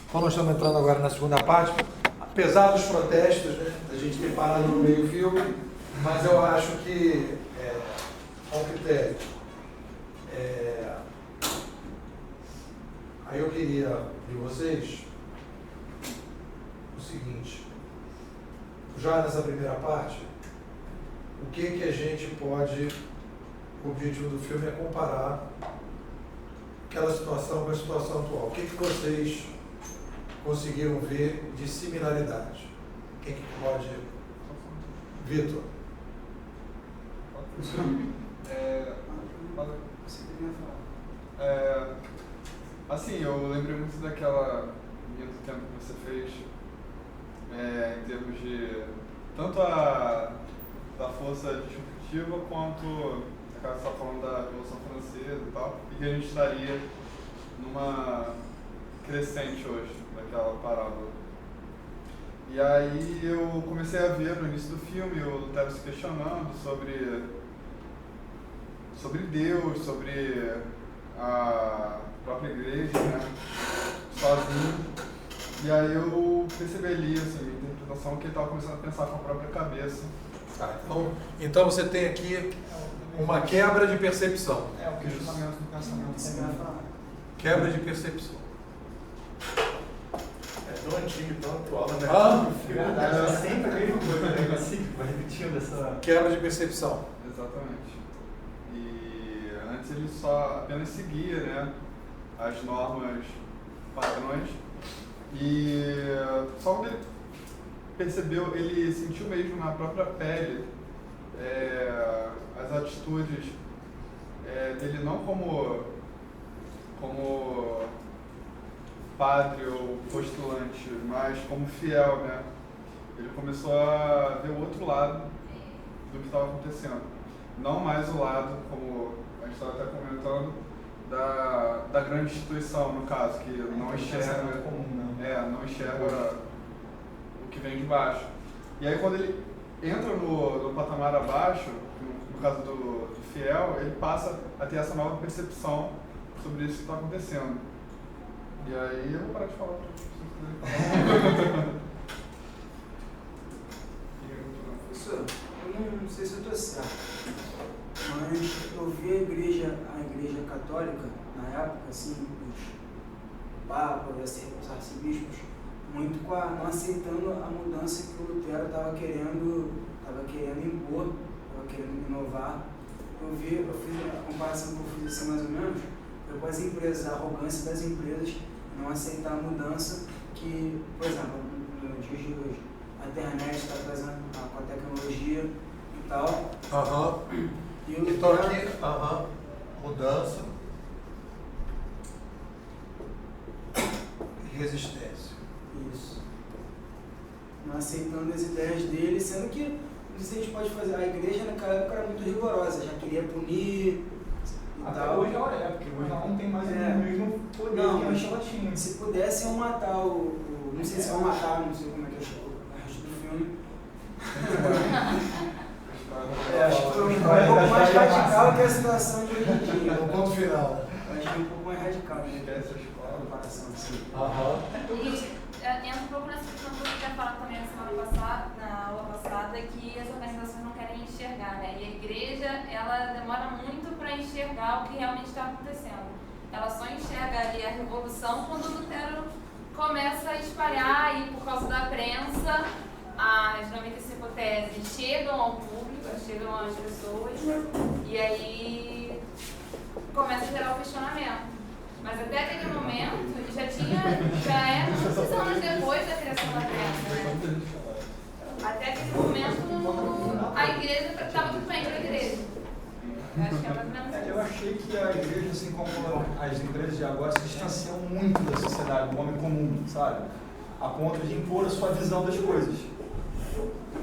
Então nós estamos entrando agora na segunda parte, apesar dos protestos, né, a gente ter parado no meio do filme, mas eu acho que é um critério. Aí eu queria de vocês o seguinte, já nessa primeira parte, o que a gente pode, o objetivo do filme é comparar aquela situação com a situação atual. O que vocês conseguiram ver de similaridade? Quem que pode? Vitor. Assim, eu lembrei muito daquela linha do tempo que você fez, em termos de tanto da força disruptiva quanto aquela que você está falando da Revolução Francesa e tal, e que a gente estaria numa crescente hoje, daquela parábola. E aí eu comecei a ver no início do filme o Lutero se questionando sobre Deus, sobre a própria igreja, né, sozinho. E aí eu percebi ali, assim, a interpretação que ele estava começando a pensar com a própria cabeça. Então você tem aqui uma quebra de percepção. O questionamento do pensamento. Quebra de percepção. É tão antigo e tão atual, né? É sempre a mesma coisa, né? Assim, vai repetindo essa... Quebra de percepção. Exatamente. E antes ele só apenas seguia, né, as normas, padrões, e só quando ele percebeu, ele sentiu mesmo na própria pele as atitudes dele não como padre ou postulante, mas como fiel, né? Ele começou a ver o outro lado do que estava acontecendo. Não mais o lado, como a gente estava até comentando, da grande instituição, no caso, que não enxerga, não enxerga o que vem de baixo. E aí quando ele entra no patamar abaixo, no caso do fiel, ele passa a ter essa nova percepção sobre isso que está acontecendo. E aí eu vou parar de falar para vocês. Professor, eu não sei se eu estou certo, mas eu vi a igreja católica, na época, assim, os papas, os arcebispos, muito não aceitando a mudança que o Lutero estava querendo impor, estava querendo inovar. Eu fiz a comparação que eu fiz assim, mais ou menos, com as empresas, a arrogância das empresas não aceitar a mudança que, por exemplo, no dia de hoje, a internet está trazendo com a tecnologia e tal. E o Então Lutero, aqui, mudança e resistência. isso. Não aceitando as ideias dele, sendo que não sei se a gente pode fazer. A igreja naquela época era muito rigorosa, já queria punir. Até hoje ela porque hoje ela não tem mais o mesmo poder que antes ela tinha. Se pudessem matar não sei se vão matar, não sei como é que é o resto do filme. Acho que foi um pouco mais radical que a situação de hoje em dia. No ponto final. Acho que é um pouco mais radical, né? A comparação assim. E entra um pouco nessa questão que eu tinha falado também na aula passada, que as organizações não querem enxergar, né? E a igreja, ela demora muito para enxergar o que realmente está acontecendo. Ela só enxerga ali a revolução quando o Lutero começa a espalhar e por causa da prensa, as 95 teses chegam ao público, chegam às pessoas e aí começa a gerar o questionamento. Mas até aquele momento, não sei se anos depois da criação da prensa, né? Até aquele momento, a igreja estava tudo bem para a igreja. Eu acho que é mais ou menos isso. Eu achei que a igreja, assim como as igrejas de agora, se distanciam muito da sociedade, do homem comum, sabe? A ponto de impor a sua visão das coisas.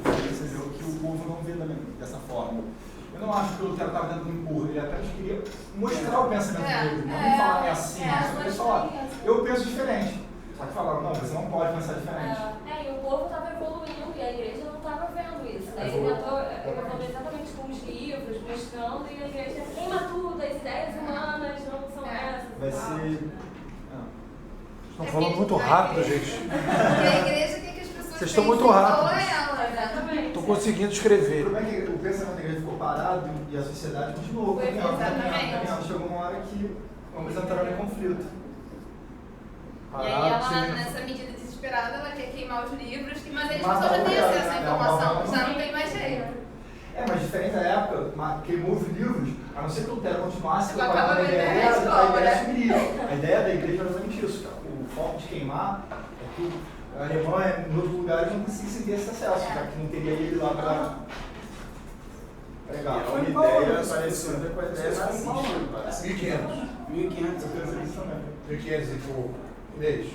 Você vê o que o povo não vê dessa forma. Eu não acho que o Lutero estava dando um empurro, ele apenas queria mostrar o pensamento dele, não falar assim, eu penso diferente. Só que falaram, não, você não pode pensar diferente. E o povo estava evoluindo e a igreja não estava vendo isso. Né? Ele evoluiu exatamente com os livros, mostrando, e a igreja queima tudo, as ideias humanas não são essas. Vai ser... É falando muito rápido, gente. Porque a igreja quer que as pessoas Vocês estão pensem muito rápidos. igual a ela, exatamente. Estou conseguindo O escrever. problema é que o pensamento da igreja ficou parado e a sociedade continuou caminhando. Exatamente. Chegou uma hora que vamos entrar em conflito. E aí ela, nessa medida desesperada, ela quer queimar os livros, mas aí as Matar pessoas já o têm cara, acesso à né? informação, já não tem mais jeito. Mas diferente da época, queimou os livros, a não ser que o Lutero continuasse Tipo, acaba propagando a vendendo ideia, na escola, a ideia né? sumiria. A ideia da igreja era exatamente isso, cara. O foco de queimar é que a Alemanha, em outros lugares, não conseguisse ter esse acesso, já que não teria ele lá para pregar. É uma ideia parecida com a ideia nazista. 1500. 1500. 1500 e pouco. Inês.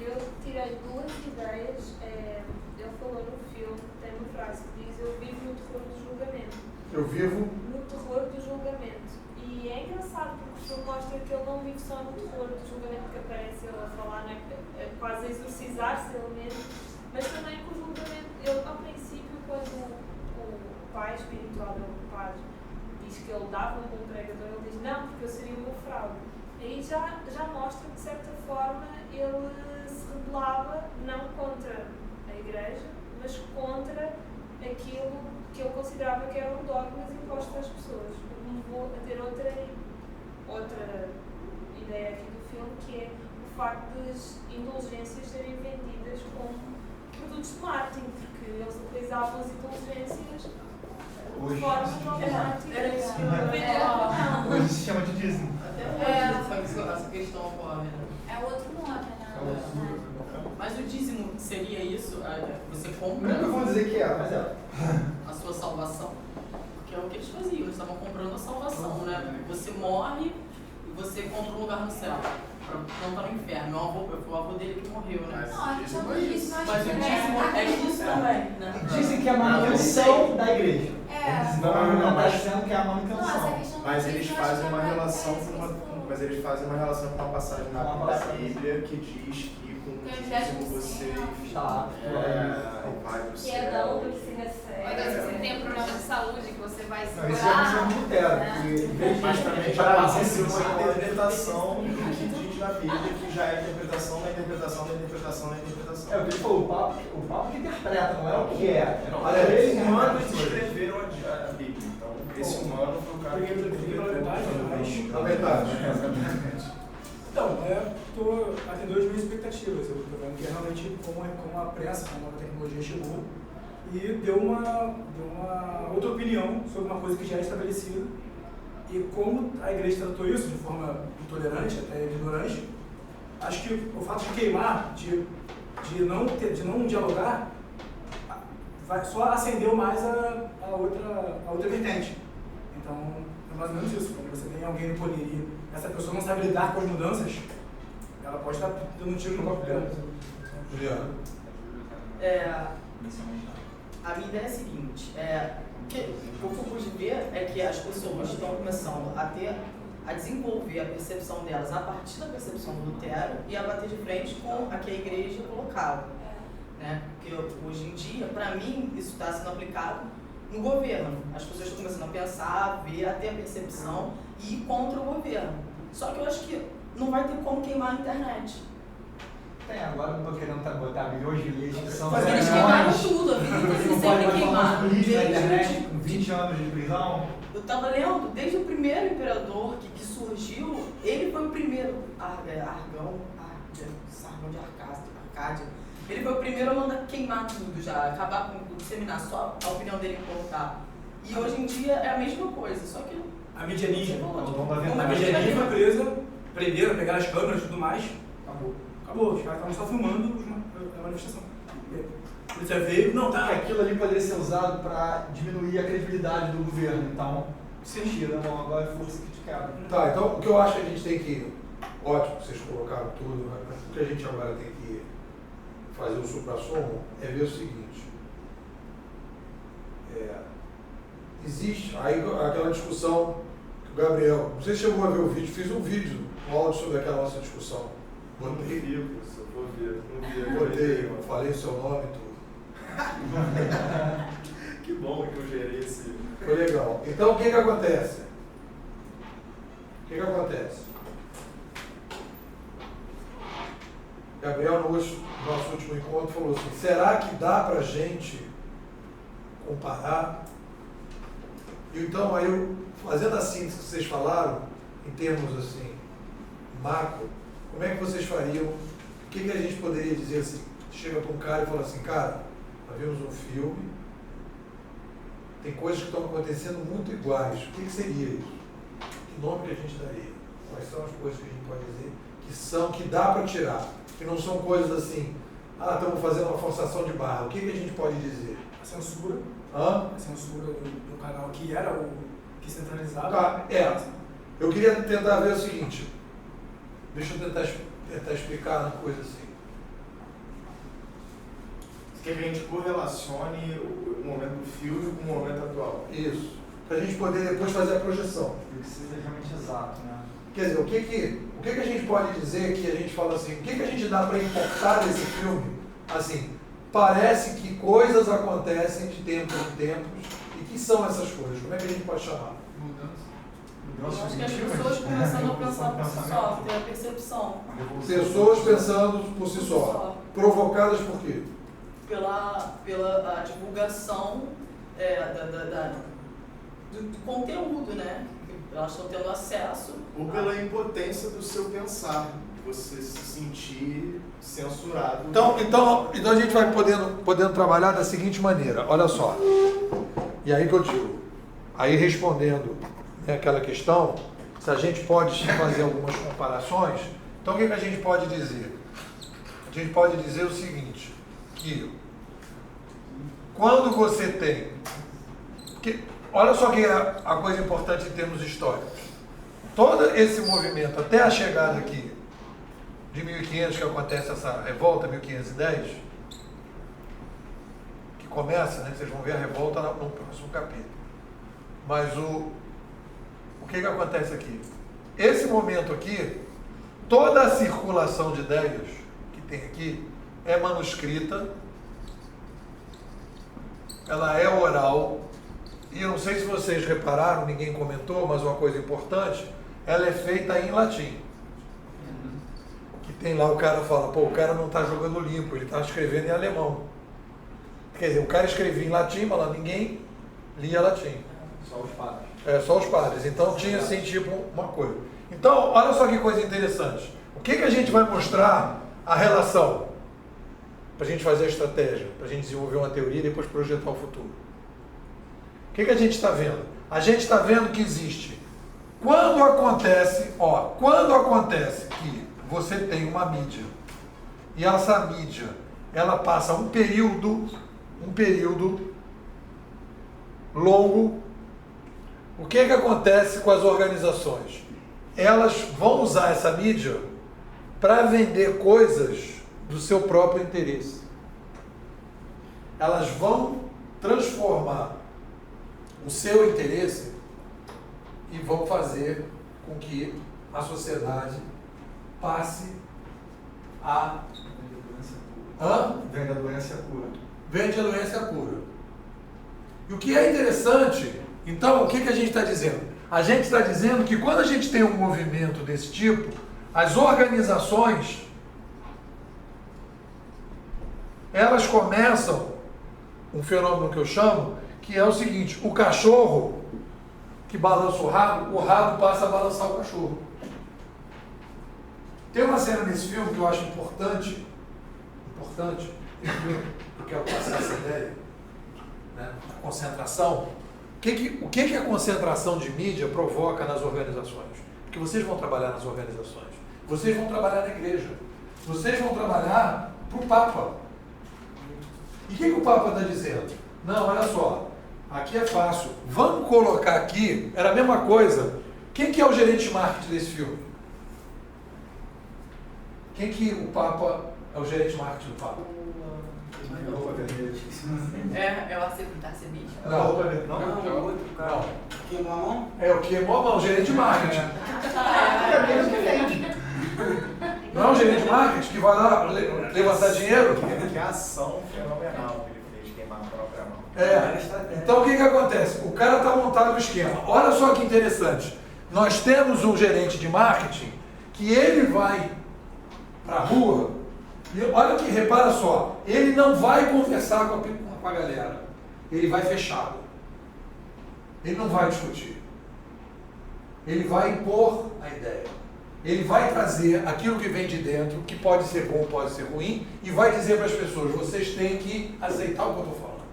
Eu tirei duas ideias. Ele falou no filme, tem uma frase que diz: eu vivo no terror do julgamento. Eu vivo. No terror do julgamento. E é engraçado porque o filme mostra que ele não vive só no terror do julgamento, que aparece ele a falar, né, quase a exorcizar-se ele mesmo, mas também com o julgamento. Ele, ao princípio, quando o pai espiritual dele, o padre, diz que ele dava um bom pregador, ele diz: não, porque eu seria o meu fraude. Aí já mostra que, de certa forma, ele se rebelava não contra a igreja, mas contra aquilo que ele considerava que eram dogmas impostos às pessoas. O que me levou a ter outra ideia aqui do filme, que é o facto das indulgências serem vendidas como produtos de marketing, porque eles utilizavam as indulgências de forma dogmática. Era isso que eu ia Hoje se chama de Disney. essa questão ocorre, né? É outro nome, né? Mas o dízimo seria isso? Você compra Nunca vou dizer que é, mas é. a sua salvação? Porque é o que eles faziam, eles estavam comprando a salvação, né? Você morre e você compra um lugar no céu. Pra não estar no inferno. Foi o avô dele que morreu, né? Não, a gente não tem isso, Mas o dízimo é isso também, né? Dizem que é a manutenção da igreja. É. Não, está dizendo que é a Não, essa manutenção. questão do Mas eles dízimo, eu acho fazem que uma não é relação essa com questão. mas eles fazem uma relação com uma passagem na Uma da passagem. Bíblia que diz que com o dízimo você Tá. vai pro Que é céu. da onde que se recebe. Ou então, se você tem um problema de saúde que você vai Não, isso é uma questão segurar. de Lutero. né? Que, em vez de Mas também já para passa a ser isso, uma interpretação do que diz na Bíblia, que já é interpretação da interpretação da interpretação da interpretação. É o que ele falou, o Papa que interpreta, não é o que é. Não, Olha, eles ele humanos interpreta as coisas. escreveram a Bíblia. Então, esse humano foi o cara que Pela metade, mas... Na metade. Então, estou atendendo as minhas expectativas. Eu estou vendo que realmente como a pressa, como a tecnologia chegou e deu uma outra opinião sobre uma coisa que já é estabelecida. E como a igreja tratou isso de forma intolerante, até ignorante, acho que o fato de queimar, de não dialogar, só acendeu mais a outra vertente. Então, é mais ou menos isso. Quando você tem alguém no poder e essa pessoa não sabe lidar com as mudanças, ela pode estar dando um tiro no próprio pé. Juliana. A minha ideia é a seguinte, o que eu pude ver é que as pessoas estão começando a desenvolver a percepção delas a partir da percepção do Lutero e a bater de frente com a que a igreja colocava. Né? Porque hoje em dia, para mim, isso está sendo aplicado no governo. As pessoas estão começando a pensar, a ver, a ter a percepção e ir contra o governo. Só que eu acho que não vai ter como queimar a internet. Agora eu não estou querendo botar milhões de leis que são. Mas eles queimaram tudo, a vida inteira eles sempre queimaram. Política na Desde internet com 20 anos de prisão. Eu estava lendo, desde o primeiro imperador que surgiu, ele foi o primeiro, Sargão de Arcádia. Ele foi o primeiro a mandar queimar tudo já, acabar com tudo, disseminar, só a opinião dele importar. E hoje em dia é a mesma coisa, só que... A mídia ninja. A A mídia ninja foi presa, prenderam, pegaram as câmeras e tudo mais. Acabou. Os caras estavam só filmando a manifestação. A polícia veio, não, tá. Aquilo ali poderia ser usado para diminuir a credibilidade do governo. Então, se tira, bom, agora é força que te quebra. Tá, então o que eu acho que a gente tem que. Ótimo, vocês colocaram tudo, mas o que a gente agora tem que fazer o supra-sumo é ver o seguinte. Existe aí aquela discussão que o Gabriel, não sei se chegou a ver o vídeo, fiz um vídeo, um áudio sobre aquela nossa discussão. Botei, Se eu for ver, não vi. botei, falei seu nome e tudo. Que bom que eu gerei esse. Foi legal. Então o que acontece? Gabriel, no nosso último encontro, falou assim, será que dá para a gente comparar? Então, aí eu, fazendo a síntese que vocês falaram, em termos assim, macro, como é que vocês fariam? O que a gente poderia dizer assim? Chega para um cara e fala assim, cara, nós vimos um filme, tem coisas que estão acontecendo muito iguais. O que seria isso? Que nome que a gente daria? Quais são as coisas que a gente pode dizer que dá para tirar? Que não são coisas assim, estamos fazendo uma forçação de barra. O que a gente pode dizer? A censura. Hã? A censura do canal que era o que centralizava. Eu queria tentar ver o seguinte. Deixa eu tentar explicar uma coisa assim. Que a gente correlacione o momento do filme com o momento atual. Isso. Para a gente poder depois fazer a projeção. Tem que ser realmente exato, né? Quer dizer, o que a gente pode dizer que a gente fala assim, o que a gente dá para importar desse filme? Assim, parece que coisas acontecem de tempos em tempos. E que são essas coisas? Como é que a gente pode chamar? Eu acho que as pessoas começando a pensar por si só, ter a percepção. Pessoas pensando por si só. Provocadas por quê? Pela a divulgação do conteúdo, né? Elas estão tendo acesso. Ou pela impotência do seu pensar, você se sentir censurado. Então a gente vai podendo trabalhar da seguinte maneira, olha só. E aí que eu digo, aí respondendo aquela questão, se a gente pode fazer algumas comparações, então o que a gente pode dizer? A gente pode dizer o seguinte, que quando você tem... olha só que é a coisa importante em termos históricos. Todo esse movimento, até a chegada aqui, de 1500, que acontece essa revolta, 1510, que começa, né? Vocês vão ver a revolta no próximo capítulo. Mas o que acontece aqui? Esse momento aqui, toda a circulação de ideias que tem aqui é manuscrita, ela é oral, e eu não sei se vocês repararam, ninguém comentou, mas uma coisa importante, ela é feita em latim. Que tem lá, o cara fala, o cara não está jogando limpo, ele está escrevendo em alemão. Quer dizer, o cara escrevia em latim, mas lá ninguém lia latim. Só os padres. Só os padres. Então tinha assim, tipo, uma coisa. Então, olha só que coisa interessante. O que a gente vai mostrar a relação? Para a gente fazer a estratégia, para a gente desenvolver uma teoria e depois projetar o futuro. O que a gente está vendo? A gente está vendo que existe. Quando acontece que você tem uma mídia, e essa mídia, ela passa um período longo, o que acontece com as organizações? Elas vão usar essa mídia para vender coisas do seu próprio interesse. Elas vão transformar o seu interesse e vão fazer com que a sociedade passe a... Vende a doença e a cura. Vende a doença e a cura. E o que é interessante, então, o que a gente está dizendo? A gente está dizendo que quando a gente tem um movimento desse tipo, as organizações, elas começam um fenômeno que eu chamo, que é o seguinte, o cachorro que balança o rabo passa a balançar o cachorro. Tem uma cena nesse filme que eu acho importante, eu quero passar essa ideia, né, a concentração. O que a concentração de mídia provoca nas organizações? Porque vocês vão trabalhar nas organizações, vocês vão trabalhar na igreja, vocês vão trabalhar para o Papa. E o que o Papa está dizendo? Não, olha só, aqui é fácil, vamos colocar aqui, era a mesma coisa. Quem que é o gerente de marketing desse filme? Quem que o Papa é o gerente de marketing do Papa? É o Arcebispo. Não, o outro cara. Queimou a mão? é o que? O gerente de marketing. Não é um gerente de marketing que vai lá levantar dinheiro? Que ação fenomenal que ele fez, queimar a própria mão. Então o que acontece? O cara está montado no esquema. Olha só que interessante. Nós temos um gerente de marketing que ele vai para a rua E olha que, repara só, ele não vai conversar com a galera, ele vai fechado. Ele não vai discutir. Ele vai impor a ideia. Ele vai trazer aquilo que vem de dentro, que pode ser bom, pode ser ruim, e vai dizer para as pessoas, vocês têm que aceitar o que eu estou falando.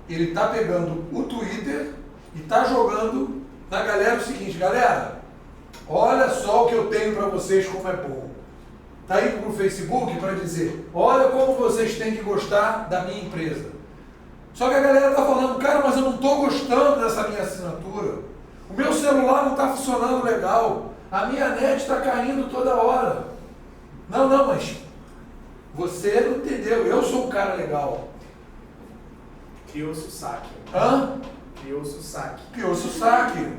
Ele está pegando o Twitter e está jogando na galera o seguinte, galera, olha só o que eu tenho para vocês como é bom. Está indo para o Facebook para dizer, olha como vocês têm que gostar da minha empresa. Só que a galera está falando, cara, mas eu não estou gostando dessa minha assinatura. O meu celular não está funcionando legal. A minha net está caindo toda hora. Não, mas você não entendeu. Eu sou um cara legal. Criou-se o saque. Hã? Criou-se o saque. Criou-se o saque.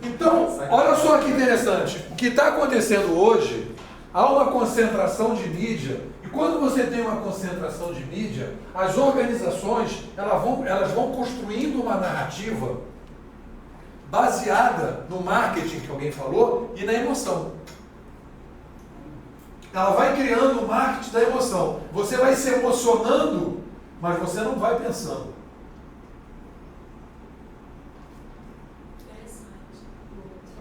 Então, olha só que interessante. O que está acontecendo hoje, há uma concentração de mídia. E quando você tem uma concentração de mídia, as organizações elas vão construindo uma narrativa baseada no marketing que alguém falou e na emoção. Ela vai criando o marketing da emoção. Você vai se emocionando, mas você não vai pensando.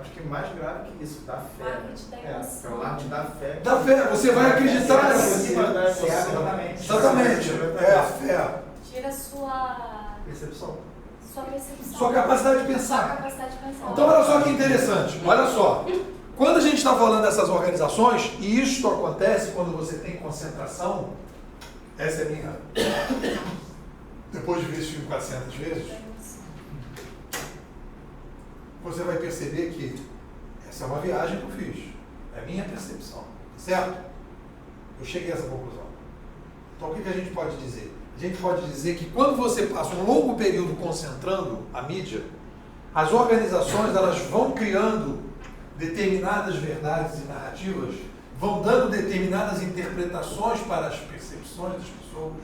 Acho que mais grave que isso, da fé. Marketing da emoção. É o marketing da fé. Da fé, você vai acreditar acima da emoção. Exatamente. É a fé. Tira a sua Percepção. percepção. Sua capacidade de Sua pensar. capacidade de pensar. Então, olha só que interessante. Olha só. Quando a gente está falando dessas organizações, e isto acontece quando você tem concentração, essa é minha. Depois de ver esse filme 400 vezes, você vai perceber que essa é uma viagem que eu fiz. É a minha percepção. Certo? Eu cheguei a essa conclusão. Então, o que a gente pode dizer? A gente pode dizer que quando você passa um longo período concentrando a mídia, as organizações elas vão criando determinadas verdades e narrativas, vão dando determinadas interpretações para as percepções das pessoas,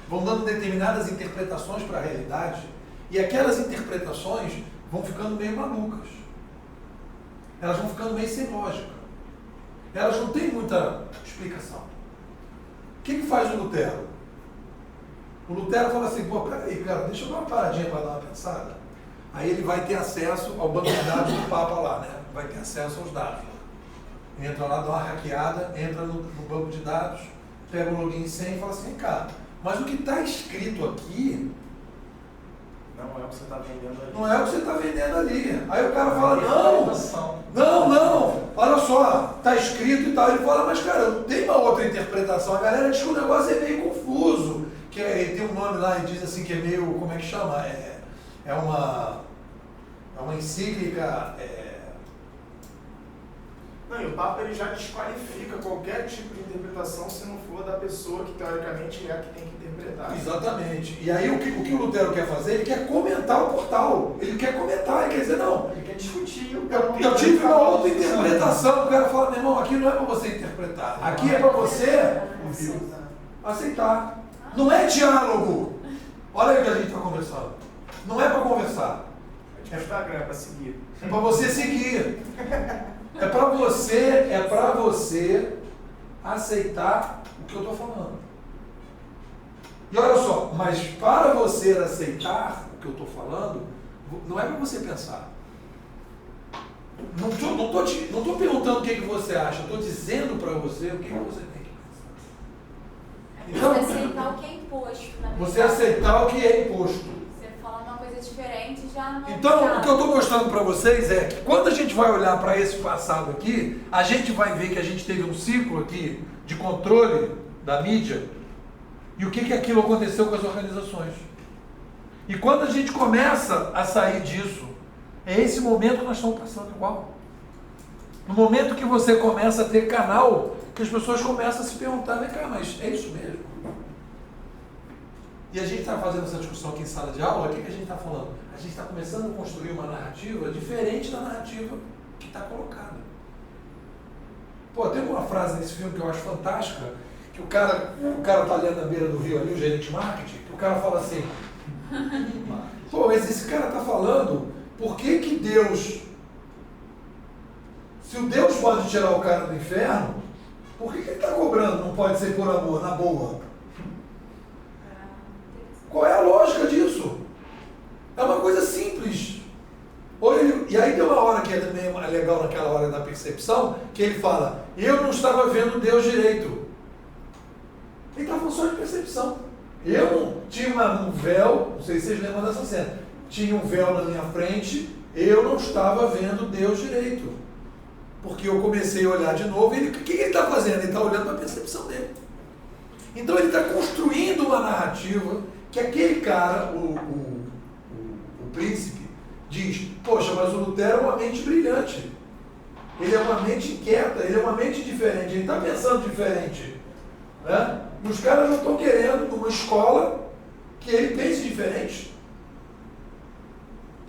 vão dando determinadas interpretações para a realidade, e aquelas interpretações vão ficando meio malucas. Elas vão ficando meio sem lógica. Elas não têm muita explicação. O que faz o Lutero? O Lutero fala assim, pô, peraí, cara, deixa eu dar uma paradinha para dar uma pensada. Aí ele vai ter acesso ao banco de dados do Papa lá, né? Vai ter acesso aos dados. Entra lá, dá uma hackeada, entra no banco de dados, pega o login e senha e fala assim, cara, mas o que está escrito aqui não é o que você está vendendo ali. Não é o que você está vendendo ali. Aí o cara fala, não, olha só, está escrito e tal. Ele fala, mas cara, tem uma outra interpretação. A galera diz que o negócio é meio confuso. Que tem um nome lá e diz assim que é meio, como é que chama? É uma encíclica. Não, e o Papa ele já desqualifica qualquer tipo de interpretação se não for da pessoa que teoricamente é a que tem que interpretar. Exatamente. E aí o que o Lutero quer fazer? Ele quer comentar o portal. Ele quer comentar, ele quer dizer, não. Ele quer discutir. Eu tive uma outra interpretação. O cara fala, meu irmão, aqui não é para você interpretar. Aqui é para você aceitar. Não é diálogo. Olha aí o que a gente está conversando. Não é para conversar. É tipo Instagram, é para seguir. É para você seguir. É para você aceitar o que eu estou falando. E olha só, mas para você aceitar o que eu estou falando, não é para você pensar. Não estou perguntando o que você acha, estou dizendo para você o que você tem que pensar. Então, Você aceitar o que é imposto, na verdade. Você aceitar o que é imposto. Você falar uma coisa diferente já não é Então, viável. o que eu estou mostrando para vocês é que quando a gente vai olhar para esse passado aqui, a gente vai ver que a gente teve um ciclo aqui de controle da mídia e o que aquilo aconteceu com as organizações. E quando a gente começa a sair disso, é esse momento que nós estamos passando igual. No momento que você começa a ter canal, que as pessoas começam a se perguntar, vem cá, mas é isso mesmo? E a gente está fazendo essa discussão aqui em sala de aula, o que a gente está falando? A gente está começando a construir uma narrativa diferente da narrativa que está colocada. Pô, tem uma frase nesse filme que eu acho fantástica, que o cara está ali na beira do rio, ali, o gerente de marketing, que o cara fala assim, pô, mas esse cara está falando, por que Deus, se o Deus pode tirar o cara do inferno, Por que ele está cobrando? Não pode ser por amor, na boa. Qual é a lógica disso? É uma coisa simples. E aí tem uma hora que é também legal naquela hora da percepção, que ele fala, eu não estava vendo Deus direito. Ele está falando só de percepção. Eu não tinha um véu, não sei se vocês lembram dessa cena, tinha um véu na minha frente, eu não estava vendo Deus direito. Porque eu comecei a olhar de novo e o que ele está fazendo? Ele está olhando para a percepção dele. Então ele está construindo uma narrativa que aquele cara, o príncipe, diz, poxa, mas o Lutero é uma mente brilhante. Ele é uma mente inquieta, ele é uma mente diferente, ele está pensando diferente. Né? E os caras não estão querendo uma escola que ele pense diferente.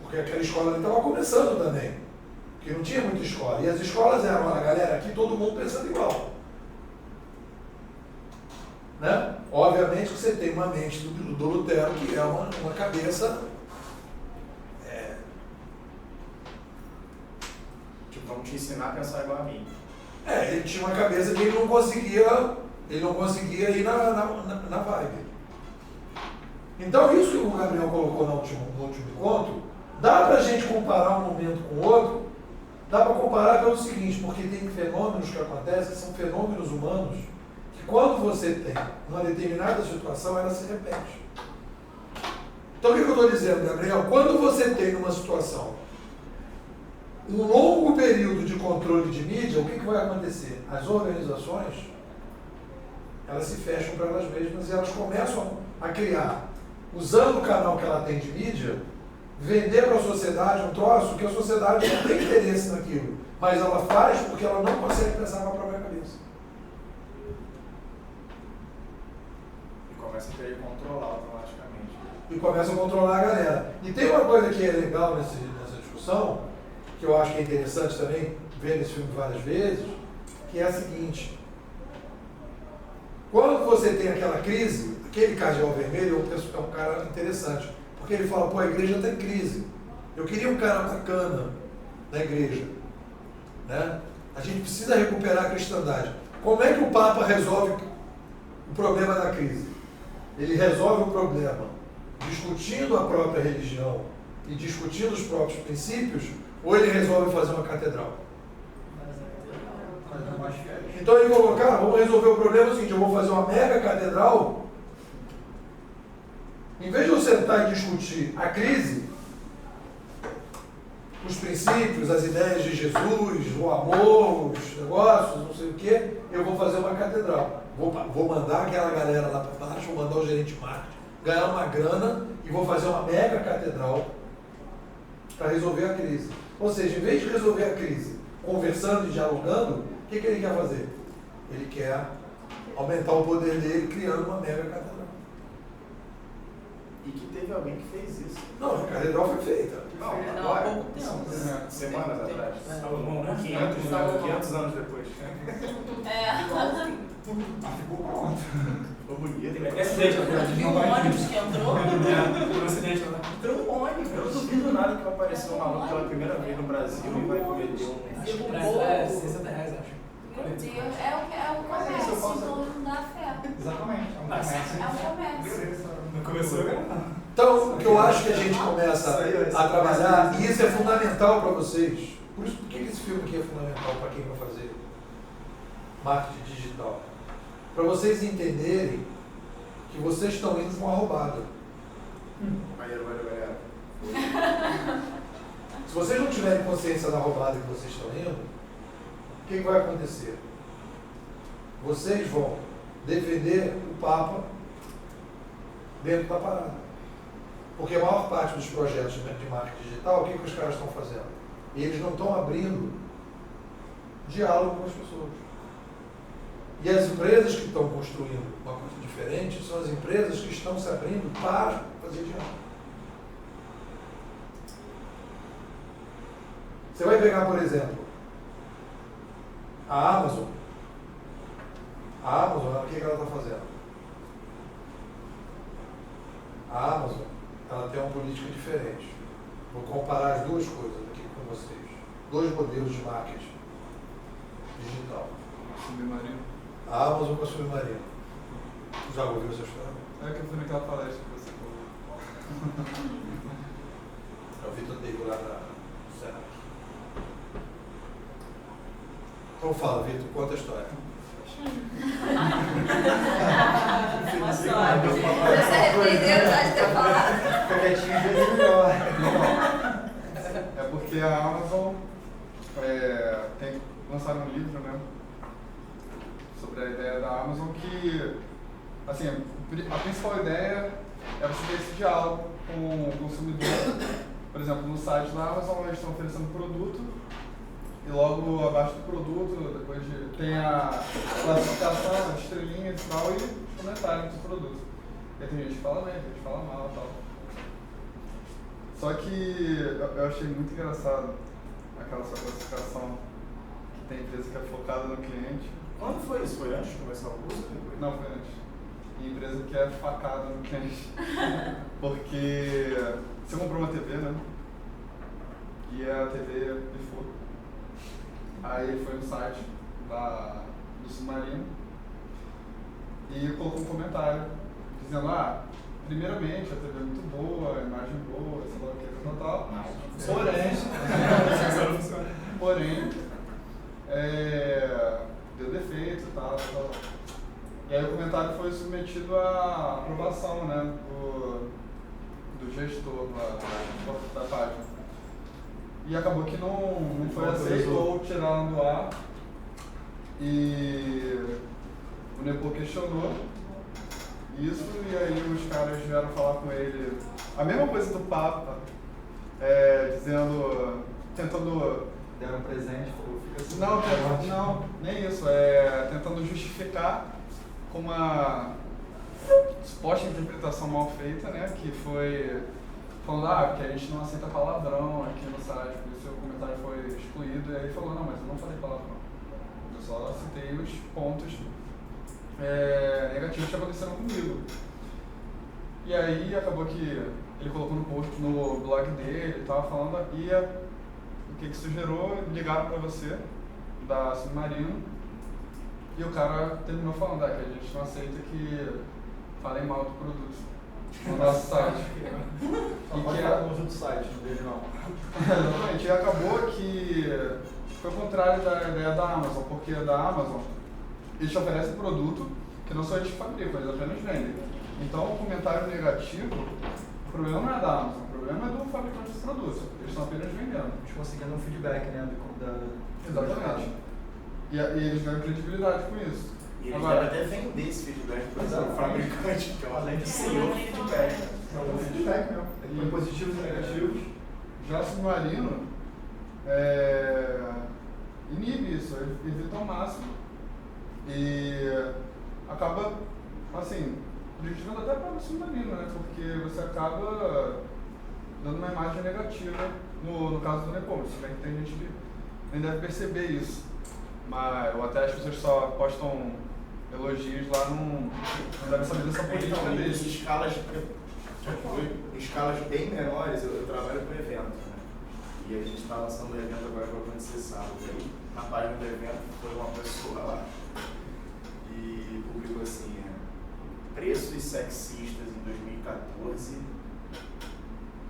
Porque aquela escola estava começando também. Porque não tinha muita escola. E as escolas eram, olha galera, aqui todo mundo pensando igual. Né? Obviamente que você tem uma mente do Lutero que é uma cabeça... Tipo, vamos te ensinar a pensar igual a mim. Ele tinha uma cabeça que ele não conseguia ir na vibe. Então isso que o Gabriel colocou no último encontro, dá pra gente comparar um momento com o outro, dá para comparar pelo seguinte, porque tem fenômenos que acontecem, são fenômenos humanos, que quando você tem uma determinada situação, ela se repete. Então o que eu estou dizendo, Gabriel? Quando você tem numa situação um longo período de controle de mídia, o que vai acontecer? As organizações, elas se fecham para elas mesmas e elas começam a criar, usando o canal que ela tem de mídia, vender para a sociedade um troço que a sociedade não tem interesse naquilo, mas ela faz porque ela não consegue pensar com a própria cabeça. E começa a querer controlar automaticamente. E começa a controlar a galera. E tem uma coisa que é legal nessa discussão, que eu acho que é interessante também, ver esse filme várias vezes, que é a seguinte. Quando você tem aquela crise, aquele cardeal vermelho é um cara interessante, porque ele fala, pô, a igreja está em crise. Eu queria um cara bacana na igreja. Né? A gente precisa recuperar a cristandade. Como é que o Papa resolve o problema da crise? Ele resolve o problema discutindo a própria religião e discutindo os próprios princípios, ou ele resolve fazer uma catedral? Então ele falou, cara, vamos resolver o problema seguinte, eu vou fazer uma mega catedral. Em vez de eu sentar e discutir a crise, os princípios, as ideias de Jesus, o amor, os negócios, não sei o que, eu vou fazer uma catedral. Vou mandar aquela galera lá para baixo, vou mandar o gerente de marketing, ganhar uma grana e vou fazer uma mega catedral para resolver a crise. Ou seja, em vez de resolver a crise conversando e dialogando, o que ele quer fazer? Ele quer aumentar o poder dele criando uma mega catedral. E que teve alguém que fez isso. Não, a catedral foi feita. Não, Há agora. pouco tempo. Semanas atrás. Salomão, 500 anos depois. Ficou pronto. Ficou bonito. Viu um ônibus que entrou? Um acidente lá. Entrou um ônibus. Eu não duvido nada que vai aparecer um maluco pela primeira vez no Brasil e vai cometer um. Acho que o R$60, povo. acho. Meu Deus, é o comércio da fé. Exatamente. É um comércio. É um comércio. Não começou agora? Então, o que eu acho que a gente começa a trabalhar, e isso é fundamental para vocês, por que esse filme aqui é fundamental para quem vai fazer marketing digital? Para vocês entenderem que vocês estão indo para uma roubada. Valeu, galera. Se vocês não tiverem consciência da roubada que vocês estão indo, o que vai acontecer? Vocês vão defender o Papa dentro da parada. Porque a maior parte dos projetos de marketing digital, o que os caras estão fazendo? Eles não estão abrindo diálogo com as pessoas. E as empresas que estão construindo uma coisa diferente são as empresas que estão se abrindo para fazer diálogo. Você vai pegar, por exemplo, a Amazon. A Amazon, o que ela está fazendo? A Amazon, ela tem uma política diferente. Vou comparar as duas coisas aqui com vocês. Dois modelos de marketing digital. Submarino. A Amazon com a Submarino. Já ouviu essa história? É que eu fui naquela palestra que você falou. É o Vitor Dego lá na Senac. Então fala, Vitor, conta a história. Uma sorte. Você se arrependeu de ter falado. É porque a Amazon tem lançado um livro, né, sobre a ideia da Amazon que, assim, a principal ideia é você ter esse diálogo com o consumidor. Por exemplo, no site da Amazon eles estão oferecendo produto e logo abaixo do produto, depois tem a classificação, as estrelinhas e tal, e os comentários do produto. E aí tem gente que fala bem, tem gente que fala mal e tal. Só que eu achei muito engraçado aquela sua classificação, que tem empresa que é focada no cliente. Quando foi isso? Foi antes de começar o curso? Não, foi antes. E empresa que é facada no cliente. Porque você comprou uma TV, né? E a TV bifou. Aí ele foi no site do Submarino e colocou um comentário dizendo, primeiramente a TV é muito boa, a imagem boa, sei lá o que, tal. Porém, deu defeito e tal. E aí o comentário foi submetido à aprovação, né, do gestor da página. E acabou que não foi aceito ou tiraram do ar. E o Nepo questionou isso, e aí os caras vieram falar com ele a mesma coisa do Papa, tentando... Deram um presente, falou, fica assim. Não, nem isso, tentando justificar com uma suposta interpretação mal feita, né, que foi falando, que a gente não aceita palavrão aqui no site, por isso o comentário foi excluído, e aí ele falou, não, mas eu não falei palavrão, eu só citei os pontos negativos que aconteceram comigo. E aí acabou que ele colocou no post, no blog dele, tava falando, e o que isso gerou, ligaram pra você, da Submarino, e o cara terminou falando, que a gente não aceita que falem mal do produto no nosso site. E que era no do site, não dele não. Exatamente, e acabou que foi o contrário da ideia da Amazon, porque da Amazon eles te oferecem produto que não só eles fabricam, eles apenas vendem. Então o comentário negativo, o problema não é da Amazon, o problema é do fabricante desse produto, eles estão apenas vendendo. Eles conseguindo um feedback, né, Exatamente. E eles ganham credibilidade com isso. E eles Agora, devem até vender esse feedback para o fabricante, que é além de senhor feedback. É um feedback mesmo. Tem positivos e negativos. Já o Submarino inibe isso, ele evita ao máximo e acaba, assim, prejudicando até para o Submarino, né? Porque você acaba dando uma imagem negativa no caso do Nepo. Se bem que tem gente que nem deve perceber isso. Mas eu até as pessoas só postam elogios lá, não devem saber dessa política deles. Em escalas bem menores, eu trabalho com evento, né? E a gente está lançando um evento agora que vai acontecer sábado. Aí, na página do evento, foi uma pessoa lá e publicou assim, preços sexistas em 2014.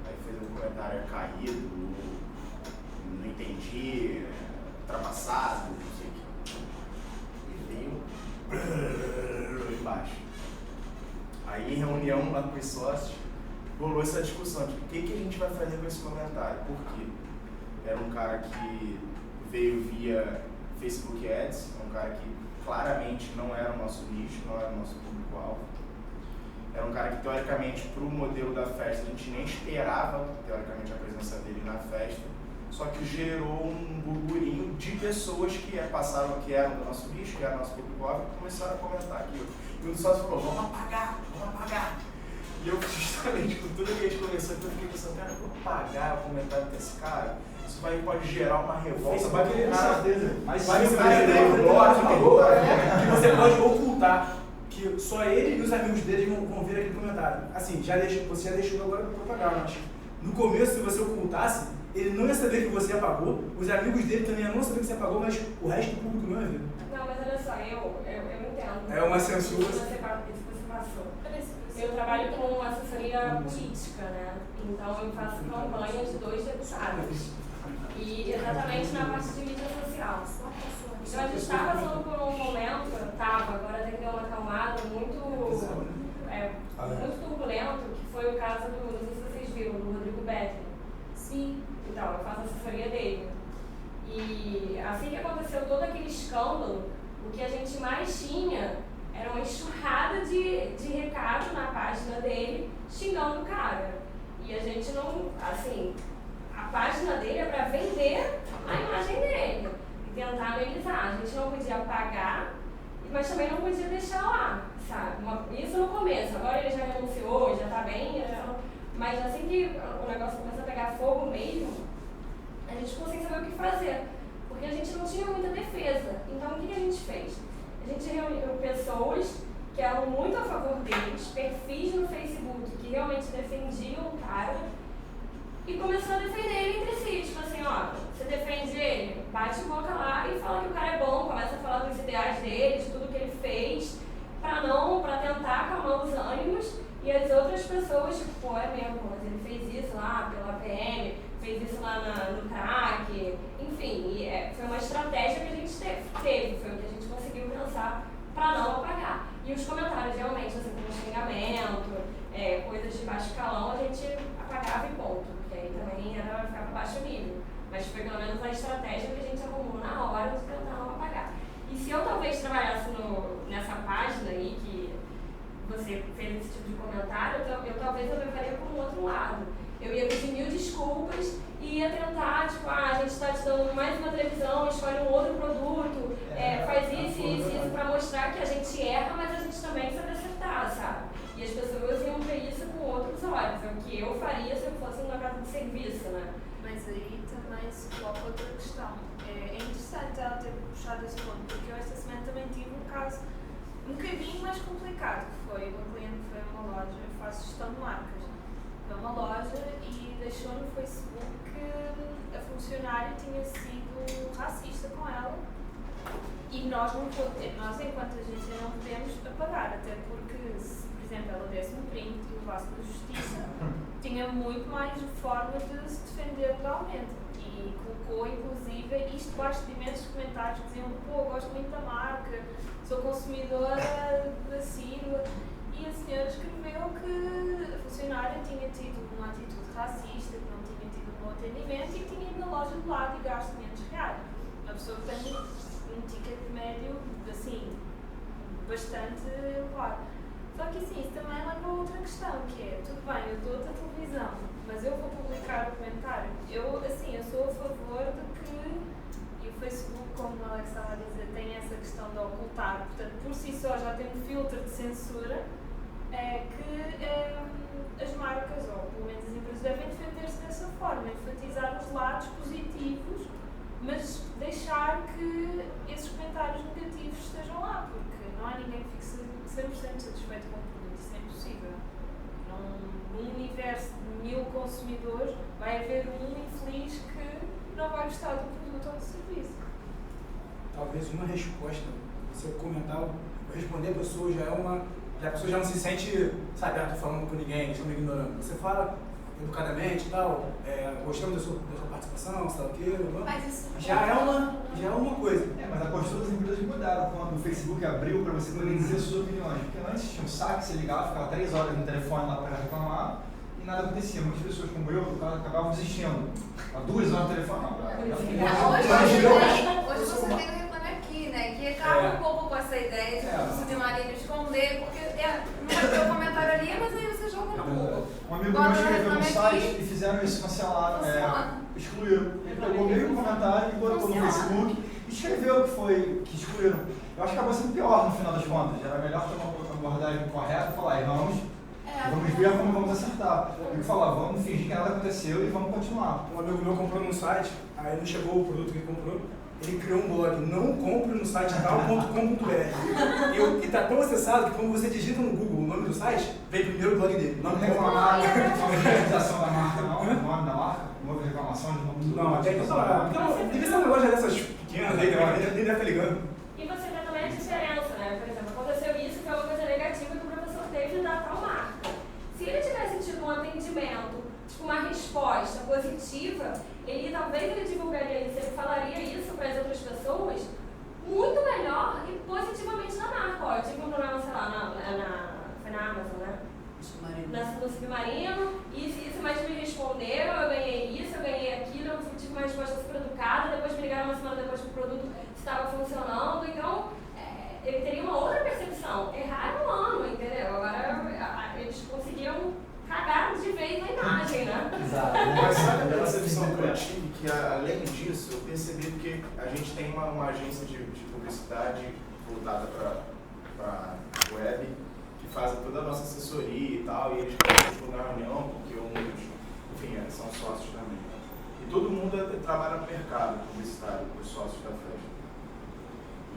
Aí fez um comentário caído, não entendi, ultrapassado, não sei o que. E veio embaixo. Aí em reunião lá com os sócios, rolou essa discussão de o que a gente vai fazer com esse comentário. Por quê? Era um cara que veio via Facebook Ads, um cara que claramente não era o nosso nicho, não era o nosso público-alvo. Era um cara que, teoricamente, para o modelo da festa, a gente nem esperava, teoricamente, a presença dele na festa, só que gerou um burburinho de pessoas que passaram, que eram do nosso nicho, que era o nosso público-alvo, e começaram a comentar aquilo. E um dos sócios falou, vamos apagar. E eu, justamente, com tudo que a gente começou, eu fiquei pensando, cara, eu vou apagar o comentário desse cara? Isso pode gerar uma revolta. Vai querer, com certeza. Mas vai se ser que você pode ocultar, que só ele e os amigos dele vão ver aquele comentário. Assim, você já deixou agora para propagar, mas no começo, se você ocultasse, ele não ia saber que você apagou, os amigos dele também não iam saber que você apagou, mas o resto do público não ia ver. Não, mas olha só, eu entendo entendo. É uma censura. Isso que você passou. Eu trabalho com assessoria política, né? Então eu faço campanha de 2 deputados. E exatamente na parte de mídia social. Então a gente está passando por um momento, agora até que deu uma acalmada, muito turbulento, que foi o caso do, não sei se vocês viram, do Rodrigo Bettler. Sim. Então, eu faço assessoria dele. E assim que aconteceu todo aquele escândalo, o que a gente mais tinha era uma enxurrada de recado na página dele, xingando o cara. E a gente não, assim, a página dele é para vender a imagem dele e tentar amenizar. A gente não podia apagar, mas também não podia deixar lá, sabe? Isso no começo, agora ele já renunciou, já está bem, mas assim que o negócio começou a pegar fogo mesmo, a gente ficou sem saber o que fazer, porque a gente não tinha muita defesa. Então o que a gente fez? A gente reuniu pessoas que eram muito a favor deles, perfis no Facebook que realmente defendiam o cara, e começou a defender ele entre si, tipo assim, ó, você defende ele, bate boca lá e fala que o cara é bom, começa a falar dos ideais dele, de tudo que ele fez, pra tentar acalmar os ânimos, e as outras pessoas, tipo, pô, é mesmo, mas ele fez isso lá pela PM, fez isso lá no CRAC, enfim, e foi uma estratégia que a gente teve, foi o que a gente conseguiu pensar para não apagar. E os comentários realmente, assim, como xingamento, coisas de baixo calão, a gente apagava e ponto, porque aí também ficava baixo nível. Mas foi pelo menos a estratégia que a gente arrumou na hora de tentar não apagar. E se eu talvez trabalhasse nessa página aí, que você fez esse tipo de comentário, talvez eu levaria para um outro lado. Eu ia pedir 1000 desculpas e ia tentar, tipo, a gente está te dando mais uma televisão, escolhe um outro produto, faz isso para mostrar que a gente erra, mas a gente também sabe acertar, sabe? E as pessoas iam ver isso com outros olhos, é o que eu faria se eu fosse numa casa de serviço, né? Mas aí também se coloca outra questão. É interessante ela ter puxado esse ponto, porque eu esta semana também tive um caso um bocadinho mais complicado, que foi uma cliente que foi a uma loja, eu faço gestão de marcas, foi a uma loja e deixou no Facebook que a funcionária tinha sido racista com ela e nós enquanto agência não podemos apagar, até porque se, por exemplo, ela desse um print e levasse para a justiça, tinha muito mais forma de se defender legalmente. E colocou, inclusive, isto debaixo de imensos comentários que diziam: pô, gosto muito da marca, sou consumidora assídua. E a senhora escreveu que a funcionária tinha tido uma atitude racista, que não tinha tido um bom atendimento e que tinha ido na loja do lado e gasto R$500. Uma pessoa que tem um ticket médio, assim, bastante elevado. Só que assim, isso também leva a outra questão, que é, tudo bem, eu dou-te a televisão, mas eu vou publicar o comentário. Eu sou a favor de que, e o Facebook, como o Alex estava a dizer, tem essa questão de ocultar, portanto, por si só já tem um filtro de censura, que as marcas, ou pelo menos as empresas, devem defender-se dessa forma, enfatizar os lados positivos, mas deixar que esses comentários negativos estejam lá, porque não há ninguém que fique 100% satisfeito com o produto, isso é impossível. Num universo de 1000 consumidores, vai haver um infeliz que não vai gostar do produto ou do serviço. Talvez uma resposta, você comentar, responder a pessoa a pessoa já não se sente, sabe, tô falando com ninguém, estamos ignorando. Você fala educadamente e tal, gostamos da sua participação, sei lá o quê, Mas isso já é uma coisa. Mas a postura das empresas mudaram quando o Facebook abriu para você poder dizer suas opiniões. Porque antes tinha um saque, você ligava, ficava 3 horas no telefone lá para reclamar e nada acontecia. Muitas pessoas, como eu, acabavam desistindo. Há 2 horas no telefone, Hoje você tem o Reclame Aqui, né? Que acaba um pouco com essa ideia de submarino esconder, porque não vai ter o comentário ali, mas aí você joga no Google. Um amigo meu escreveu no site e fizeram isso, cancelaram, excluíram. Ele pegou meio comentário e botou no Facebook e escreveu que excluíram. Eu acho que acabou sendo pior no final das contas. Era melhor ter uma abordagem correta e falar, vamos ver como vamos acertar. E falar, vamos fingir que nada aconteceu e vamos continuar. Um amigo meu comprou num site, aí não chegou o produto que ele comprou, ele criou um blog, não compre no site tal.com.br. E está tão acessado que quando você digita no Google o nome do site, vem primeiro o blog dele. Não reclamar da realização da marca, não? O nome da marca? Não houve reclamação de nome do Não, até que não. Devia ser uma loja dessas pequenas aí, nem deve estar ligando. E você vê também a diferença, né? Por exemplo, quando foi na Amazon, né? Submarino. No Submarino, isso, mas me responderam, eu ganhei isso, eu ganhei aquilo, eu tive uma resposta super educada, depois me ligaram uma semana depois que o produto estava funcionando, então ele teria uma outra percepção. Erraram um ano, entendeu? Agora eles conseguiram cagar de vez na imagem, né? Exato. Mas sabe a percepção que eu tive? Que além disso, eu percebi que a gente tem uma agência de publicidade voltada para web, que faz toda a nossa assessoria e tal, e eles participam da reunião, porque enfim, eles são sócios também. E todo mundo trabalha no mercado publicitário, os sócios da festa.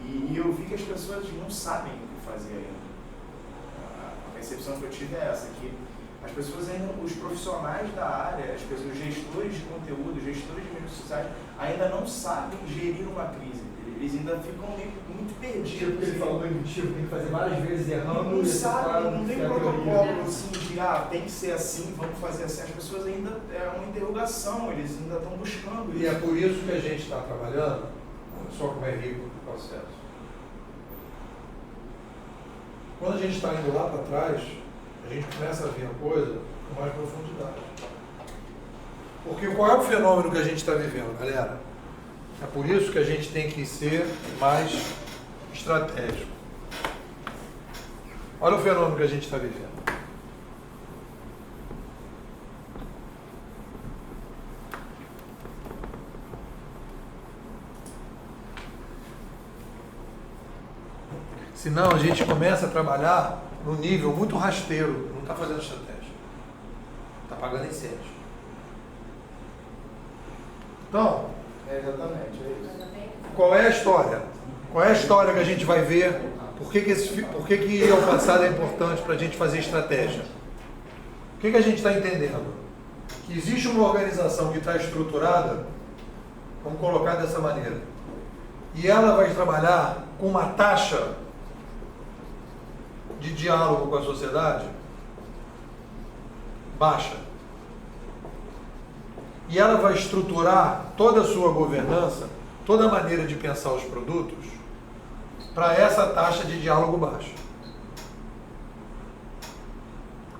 E eu vi que as pessoas não sabem o que fazer ainda. A percepção que eu tive é essa, que as pessoas ainda, os profissionais da área, os gestores de conteúdo, os gestores de mídias sociais, ainda não sabem gerir uma crise. Eles ainda ficam muito perdidos. Ele falou do embutido, tem que fazer várias vezes errando. Não sabem, não tem protocolo assim de, tem que ser assim, vamos fazer assim. As pessoas ainda, é uma interrogação, eles ainda estão buscando isso. E é por isso que a gente está trabalhando, só como é rico o processo. Quando a gente está indo lá para trás, a gente começa a ver a coisa com mais profundidade. Porque qual é o fenômeno que a gente está vivendo, galera? É por isso que a gente tem que ser mais estratégico. Olha o fenômeno que a gente está vivendo. Senão a gente começa a trabalhar num nível muito rasteiro, não está fazendo estratégia. Está pagando incêndio. Então, Exatamente, é isso. qual é a história? Qual é a história que a gente vai ver? Por que ir ao passado é importante para a gente fazer estratégia? O que a gente está entendendo? Que existe uma organização que está estruturada, vamos colocar dessa maneira, e ela vai trabalhar com uma taxa de diálogo com a sociedade baixa. E ela vai estruturar toda a sua governança, toda a maneira de pensar os produtos, para essa taxa de diálogo baixa.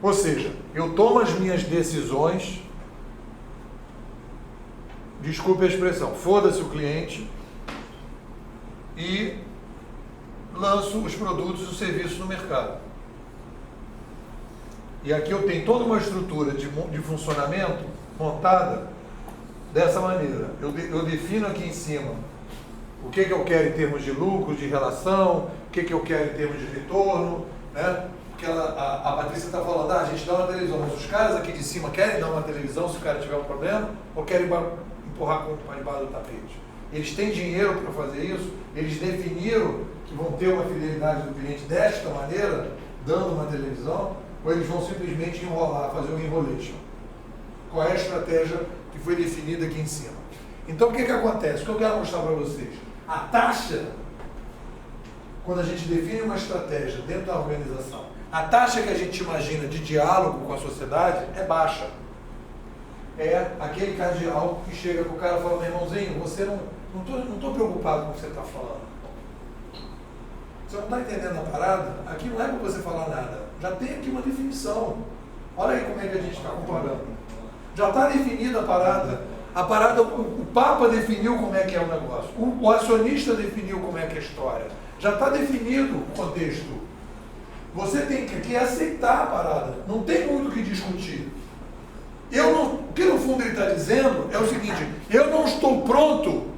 Ou seja, eu tomo as minhas decisões, desculpe a expressão, foda-se o cliente, e lanço os produtos e os serviços no mercado. E aqui eu tenho toda uma estrutura de funcionamento montada dessa maneira. Eu defino aqui em cima o que eu quero em termos de lucro, de relação, o que eu quero em termos de retorno, né? Porque a Patrícia está falando, a gente dá uma televisão, mas os caras aqui de cima querem dar uma televisão se o cara tiver um problema, ou querem empurrar para debaixo do tapete? Eles têm dinheiro para fazer isso, eles definiram que vão ter uma fidelidade do cliente desta maneira, dando uma televisão, ou eles vão simplesmente enrolar, fazer um enrolation? Qual é a estratégia que foi definida aqui em cima? Então o que acontece? O que eu quero mostrar para vocês? A taxa, quando a gente define uma estratégia dentro da organização, a taxa que a gente imagina de diálogo com a sociedade é baixa. É aquele cardeal que chega com o cara e fala, meu irmãozinho, você não estou preocupado com o que você está falando. Você não está entendendo a parada? Aqui não é para você falar nada. Já tem aqui uma definição. Olha aí como é que a gente está comparando. Já está definida a parada. O Papa definiu como é que é o negócio. O acionista definiu como é que é a história. Já está definido o contexto. Você tem que aceitar a parada. Não tem muito o que discutir. O que no fundo ele está dizendo é o seguinte, eu não estou pronto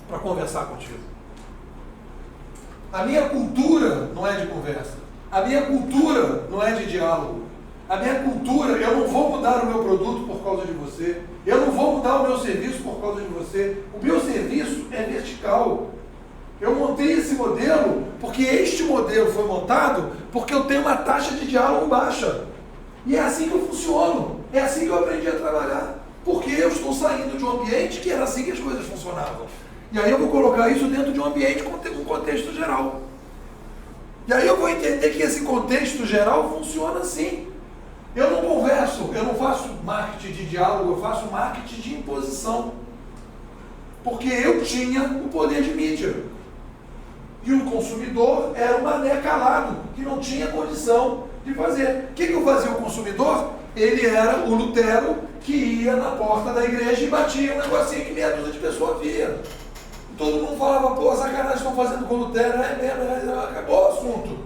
para conversar contigo. A minha cultura não é de conversa. A minha cultura não é de diálogo. A minha cultura, eu não vou mudar o meu produto por causa de você. Eu não vou mudar o meu serviço por causa de você. O meu serviço é vertical. Eu montei esse modelo porque este modelo foi montado porque eu tenho uma taxa de diálogo baixa. E é assim que eu funciono. É assim que eu aprendi a trabalhar. Porque eu estou saindo de um ambiente que era assim que as coisas funcionavam. E aí eu vou colocar isso dentro de um ambiente com um contexto geral. E aí eu vou entender que esse contexto geral funciona assim. Eu não converso, eu não faço marketing de diálogo, eu faço marketing de imposição. Porque eu tinha o poder de mídia. E o consumidor era um mané calado, que não tinha condição de fazer. O que fazia o consumidor? Ele era o Lutero que ia na porta da igreja e batia um negocinho que meia dúzia de pessoas via. Todo mundo falava, pô, sacanagem estão fazendo com o Lutero, é mesmo, acabou o assunto.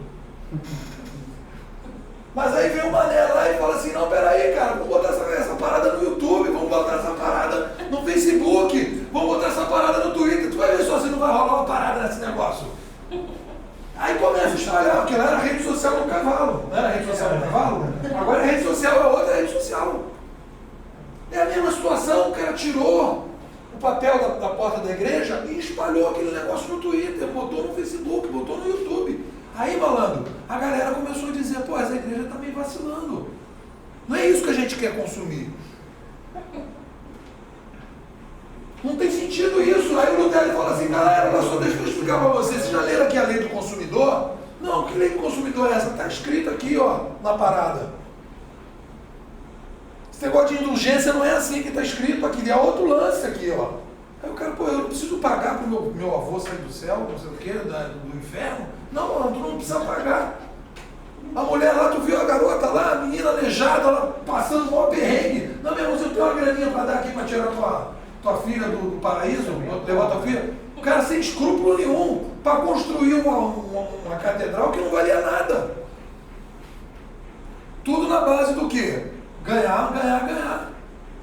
Mas aí vem o mané lá e fala assim, não, peraí, cara, vamos botar essa parada no YouTube, vamos botar essa parada no Facebook, vamos botar essa parada no Twitter, tu vai ver só se não vai rolar uma parada nesse negócio. Aí começa a espalhar, porque lá era rede social no cavalo, não era rede social no cavalo? Agora a rede social é outra rede social. É a mesma situação, o cara tirou o papel da porta da igreja e espalhou aquele negócio no Twitter, botou no Facebook, botou no YouTube. Aí, malandro, a galera começou a dizer, pô, essa igreja está meio vacilando. Não é isso que a gente quer consumir. Não tem sentido isso. Aí o Lutero fala assim, galera, olha só, deixa eu explicar para vocês. Vocês já leram aqui a lei do consumidor? Não, que lei do consumidor é essa? Está escrito aqui, ó, na parada. Esse negócio de indulgência não é assim que está escrito aqui, é outro lance aqui, ó. Aí o cara, pô, eu não preciso pagar para o meu avô sair do céu, não sei o quê, do inferno. Não, mano, tu não precisa pagar. A mulher lá, tu viu a garota lá, a menina aleijada, lá, passando um perrengue. Não, meu irmão, você tem uma graninha para dar aqui para tirar tua filha do paraíso, levar tua filha? O cara sem escrúpulo nenhum, para construir uma catedral que não valia nada. Tudo na base do quê? Ganhar, ganhar, ganhar.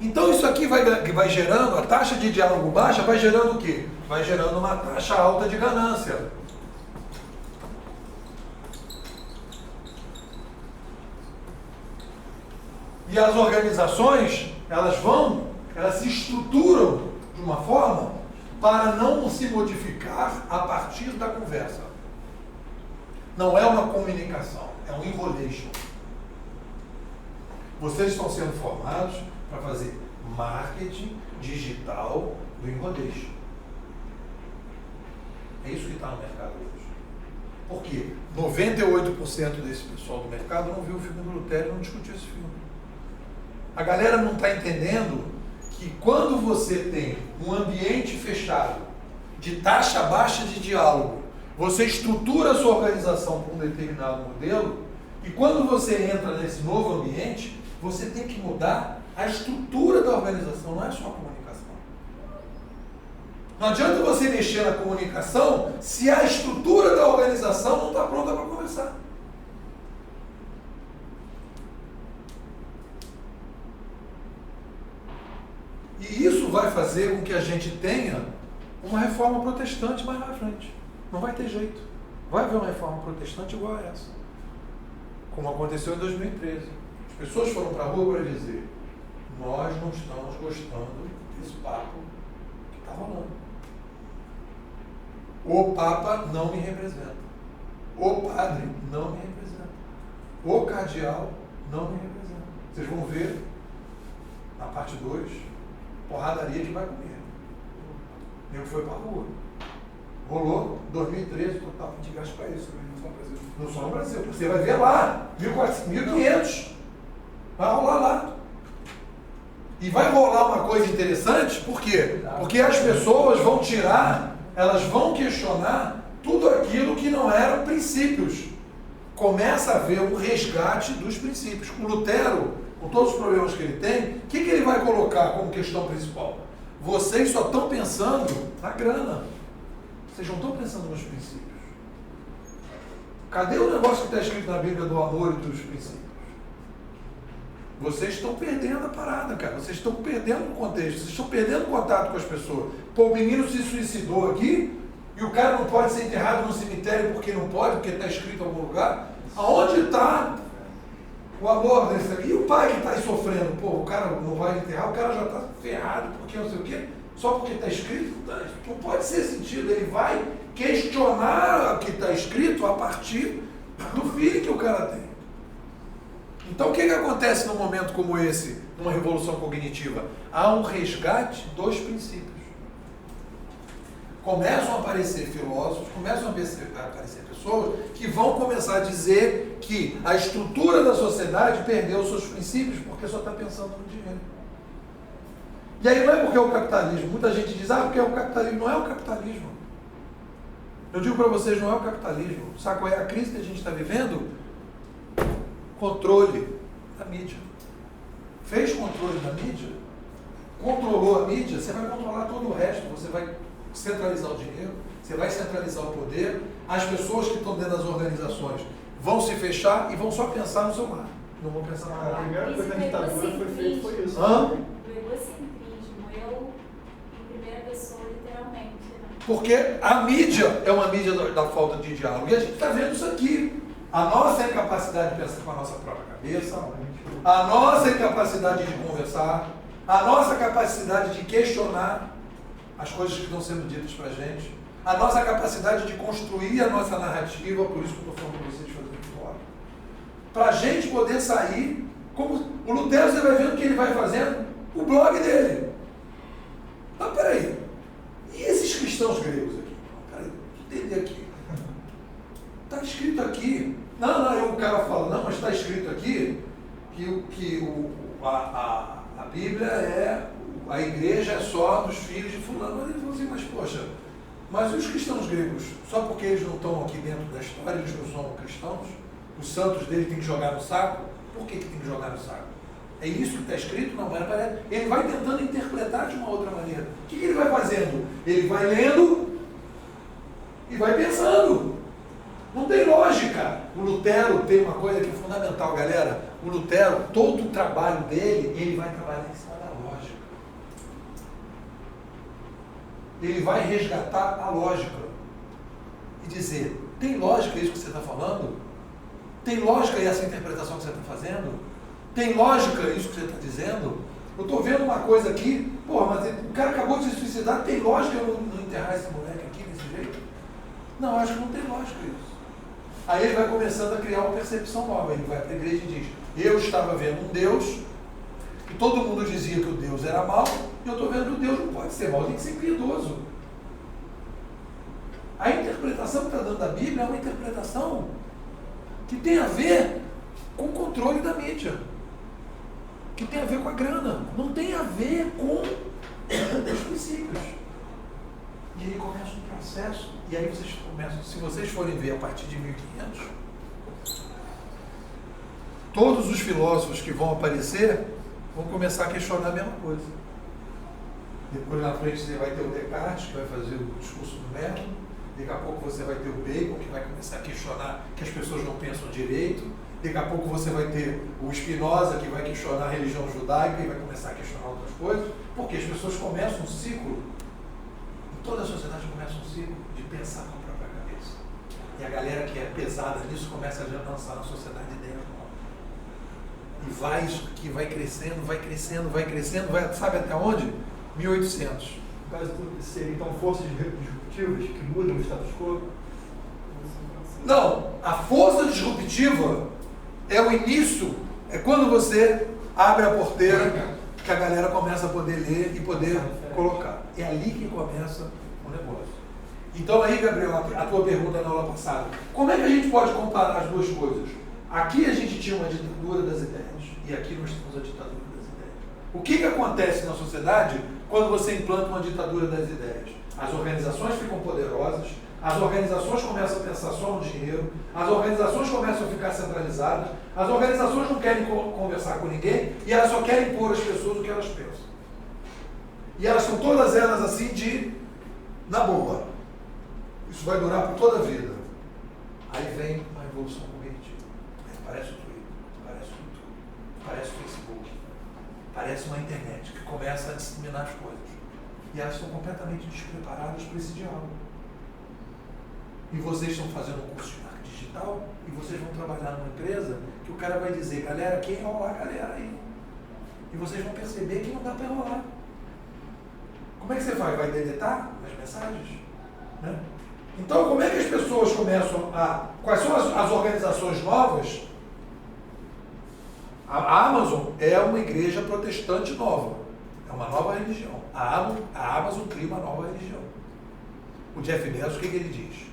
Então isso aqui vai gerando, a taxa de diálogo baixa vai gerando o quê? Vai gerando uma taxa alta de ganância. E as organizações, elas se estruturam de uma forma para não se modificar a partir da conversa. Não é uma comunicação, é um enrolation. Vocês estão sendo formados para fazer marketing digital do enrolation. É isso que está no mercado hoje. Por quê? 98% desse pessoal do mercado não viu o filme do Lutero e não discutiu esse filme. A galera não está entendendo que quando você tem um ambiente fechado, de taxa baixa de diálogo, você estrutura a sua organização para um determinado modelo, e quando você entra nesse novo ambiente, você tem que mudar a estrutura da organização, não é só a comunicação. Não adianta você mexer na comunicação se a estrutura da organização não está pronta para conversar. E isso vai fazer com que a gente tenha uma reforma protestante mais na frente. Não vai ter jeito. Vai haver uma reforma protestante igual a essa. Como aconteceu em 2013. As pessoas foram para a rua para dizer: nós não estamos gostando desse papo que está rolando. O Papa não me representa. O padre não me representa. O cardeal não me representa. Vocês vão ver na parte 2 porradaria que vai comer. Ele foi para a rua. Rolou 2013, total. A gente gasta para isso, não só no Brasil. Não só no Brasil. Você vai ver lá, 1.500. Vai rolar lá. E vai rolar uma coisa interessante, por quê? Porque as pessoas vão tirar, elas vão questionar tudo aquilo que não eram princípios. Começa a haver um resgate dos princípios. O Lutero, com todos os problemas que ele tem, o que ele vai colocar como questão principal? Vocês só estão pensando na grana. Vocês não estão pensando nos princípios. Cadê o negócio que está escrito na Bíblia do amor e dos princípios? Vocês estão perdendo a parada, cara. Vocês estão perdendo o contexto. Vocês estão perdendo o contato com as pessoas. Pô, o menino se suicidou aqui e o cara não pode ser enterrado no cemitério porque não pode, porque está escrito em algum lugar. Aonde está o amor desse aqui? E o pai que está aí sofrendo? Pô, o cara não vai enterrar, o cara já está ferrado porque não sei o quê. Só porque está escrito? Não pode ser sentido. Ele vai questionar o que está escrito a partir do feeling que o cara tem. Então o que acontece num momento como esse, numa revolução cognitiva? Há um resgate dos princípios. Começam a aparecer filósofos, começam a aparecer pessoas que vão começar a dizer que a estrutura da sociedade perdeu os seus princípios porque só está pensando no dinheiro. E aí não é porque é o capitalismo. Muita gente diz, porque é o capitalismo. Não é o capitalismo. Eu digo para vocês, não é o capitalismo. Sabe qual é a crise que a gente está vivendo? Controle da mídia. Fez controle da mídia, controlou a mídia, você vai controlar todo o resto, você vai centralizar o dinheiro, você vai centralizar o poder, as pessoas que estão dentro das organizações vão se fechar e vão só pensar no seu lado. Não vão pensar na A nada. primeira coisa da ditadura foi feita foi isso. O egocentrismo, eu em primeira pessoa, literalmente. Né? Porque a mídia é uma mídia da falta de diálogo. E a gente está vendo isso aqui. A nossa incapacidade de pensar com a nossa própria cabeça, a nossa incapacidade de conversar, a nossa capacidade de questionar as coisas que estão sendo ditas para a gente, a nossa capacidade de construir a nossa narrativa, por isso que eu estou falando para vocês fazerem fora. Para a gente poder sair, como o Lutero, você vai vendo o que ele vai fazendo, o blog dele. Mas peraí, e esses cristãos gregos aqui? Peraí, entender aqui. Está escrito aqui. Não, o cara fala, não, mas está escrito aqui que a Bíblia é, a igreja é só dos filhos de fulano. Mas ele falou assim, mas poxa, mas os cristãos gregos, só porque eles não estão aqui dentro da história, eles não são cristãos, os santos dele têm que jogar no saco, por que tem que jogar no saco? É isso que está escrito? Não, ele vai tentando interpretar de uma outra maneira. O que ele vai fazendo? Ele vai lendo e vai pensando. Não tem lógica. O Lutero tem uma coisa que é fundamental, galera. O Lutero, todo o trabalho dele, ele vai trabalhar em cima da lógica. Ele vai resgatar a lógica e dizer, tem lógica isso que você está falando? Tem lógica essa interpretação que você está fazendo? Tem lógica isso que você está dizendo? Eu estou vendo uma coisa aqui, porra, mas o cara acabou de se suicidar, tem lógica eu não enterrar esse moleque aqui desse jeito? Não, acho que não tem lógica isso. Aí ele vai começando a criar uma percepção nova. Ele vai para a igreja e diz, eu estava vendo um Deus, que todo mundo dizia que o Deus era mau, e eu estou vendo que o Deus não pode ser mau, tem que ser piedoso. A interpretação que está dando da Bíblia é uma interpretação que tem a ver com o controle da mídia, que tem a ver com a grana, não tem a ver com os princípios. E aí começa um processo, e aí vocês começam, se vocês forem ver a partir de 1500, todos os filósofos que vão aparecer vão começar a questionar a mesma coisa. Depois na frente você vai ter o Descartes, que vai fazer o discurso do método, daqui a pouco você vai ter o Bacon, que vai começar a questionar que as pessoas não pensam direito, daqui a pouco você vai ter o Spinoza, que vai questionar a religião judaica e vai começar a questionar outras coisas, porque as pessoas começam um ciclo. Toda a sociedade começa um ciclo de pensar com a própria cabeça. E a galera que é pesada nisso começa a já lançar na sociedade ideias novas. E vai crescendo, vai, sabe até onde? 1800. No caso, seriam então forças disruptivas que mudam o status quo? Não, a força disruptiva é o início, é quando você abre a porteira que a galera começa a poder ler e poder colocar. É ali que começa o negócio. Então aí, Gabriel, a tua pergunta na aula passada, como é que a gente pode comparar as duas coisas? Aqui a gente tinha uma ditadura das ideias e aqui nós temos a ditadura das ideias. O que acontece na sociedade quando você implanta uma ditadura das ideias? As organizações ficam poderosas, as organizações começam a pensar só no dinheiro, as organizações começam a ficar centralizadas, as organizações não querem conversar com ninguém e elas só querem impor às pessoas o que elas pensam. E elas são todas elas assim na boa. Isso vai durar por toda a vida. Aí vem uma revolução cognitiva. Parece o Twitter, parece o YouTube, parece o Facebook, parece uma internet que começa a disseminar as coisas. E elas estão completamente despreparadas para esse diálogo. E vocês estão fazendo um curso de marketing digital e vocês vão trabalhar numa empresa que o cara vai dizer, galera, quem enrolar a galera aí? E vocês vão perceber que não dá para enrolar. Como é que você vai? Vai deletar as mensagens? Né? Então, como é que as pessoas começam a... Quais são as organizações novas? A Amazon é uma igreja protestante nova. É uma nova religião. A Amazon cria uma nova religião. O Jeff Bezos, o que ele diz?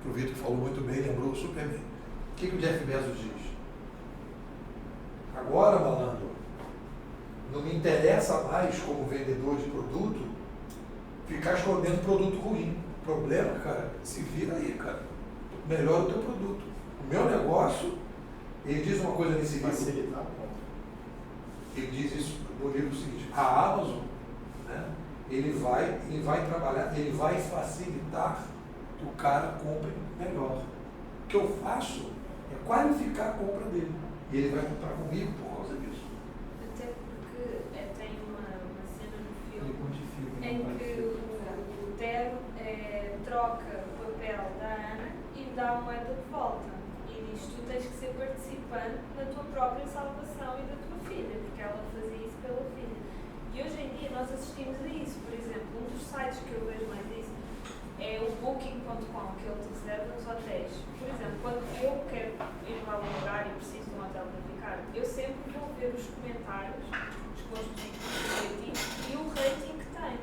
Que o Vitor falou muito bem, lembrou super bem. O que o Jeff Bezos diz? Agora, malandro, não me interessa mais, como vendedor de produto, ficar escondendo produto ruim. O problema, cara, se vira aí, cara. Melhora o teu produto. O meu negócio, ele diz uma coisa nesse livro. Facilitar a compra. Ele diz isso no livro seguinte: a Amazon, né, ele vai trabalhar, ele vai facilitar que o cara compre melhor. O que eu faço é qualificar a compra dele. E ele vai comprar comigo por causa disso. Até porque tem uma cena no Ele filme quantifica. em que o Tero troca o papel da Ana e dá a moeda de volta. E diz: tu tens que ser participante na tua própria salvação e da tua filha, porque ela fazia isso pela filha. E hoje em dia nós assistimos a isso. Por exemplo, um dos sites que eu vejo mais isso é o Booking.com, que ele te reserva nos hotéis. Por exemplo, quando eu quero ir para algum lugar e preciso de um hotel para ficar, eu sempre vou ver os comentários, os pontos positivos e o rating que tem.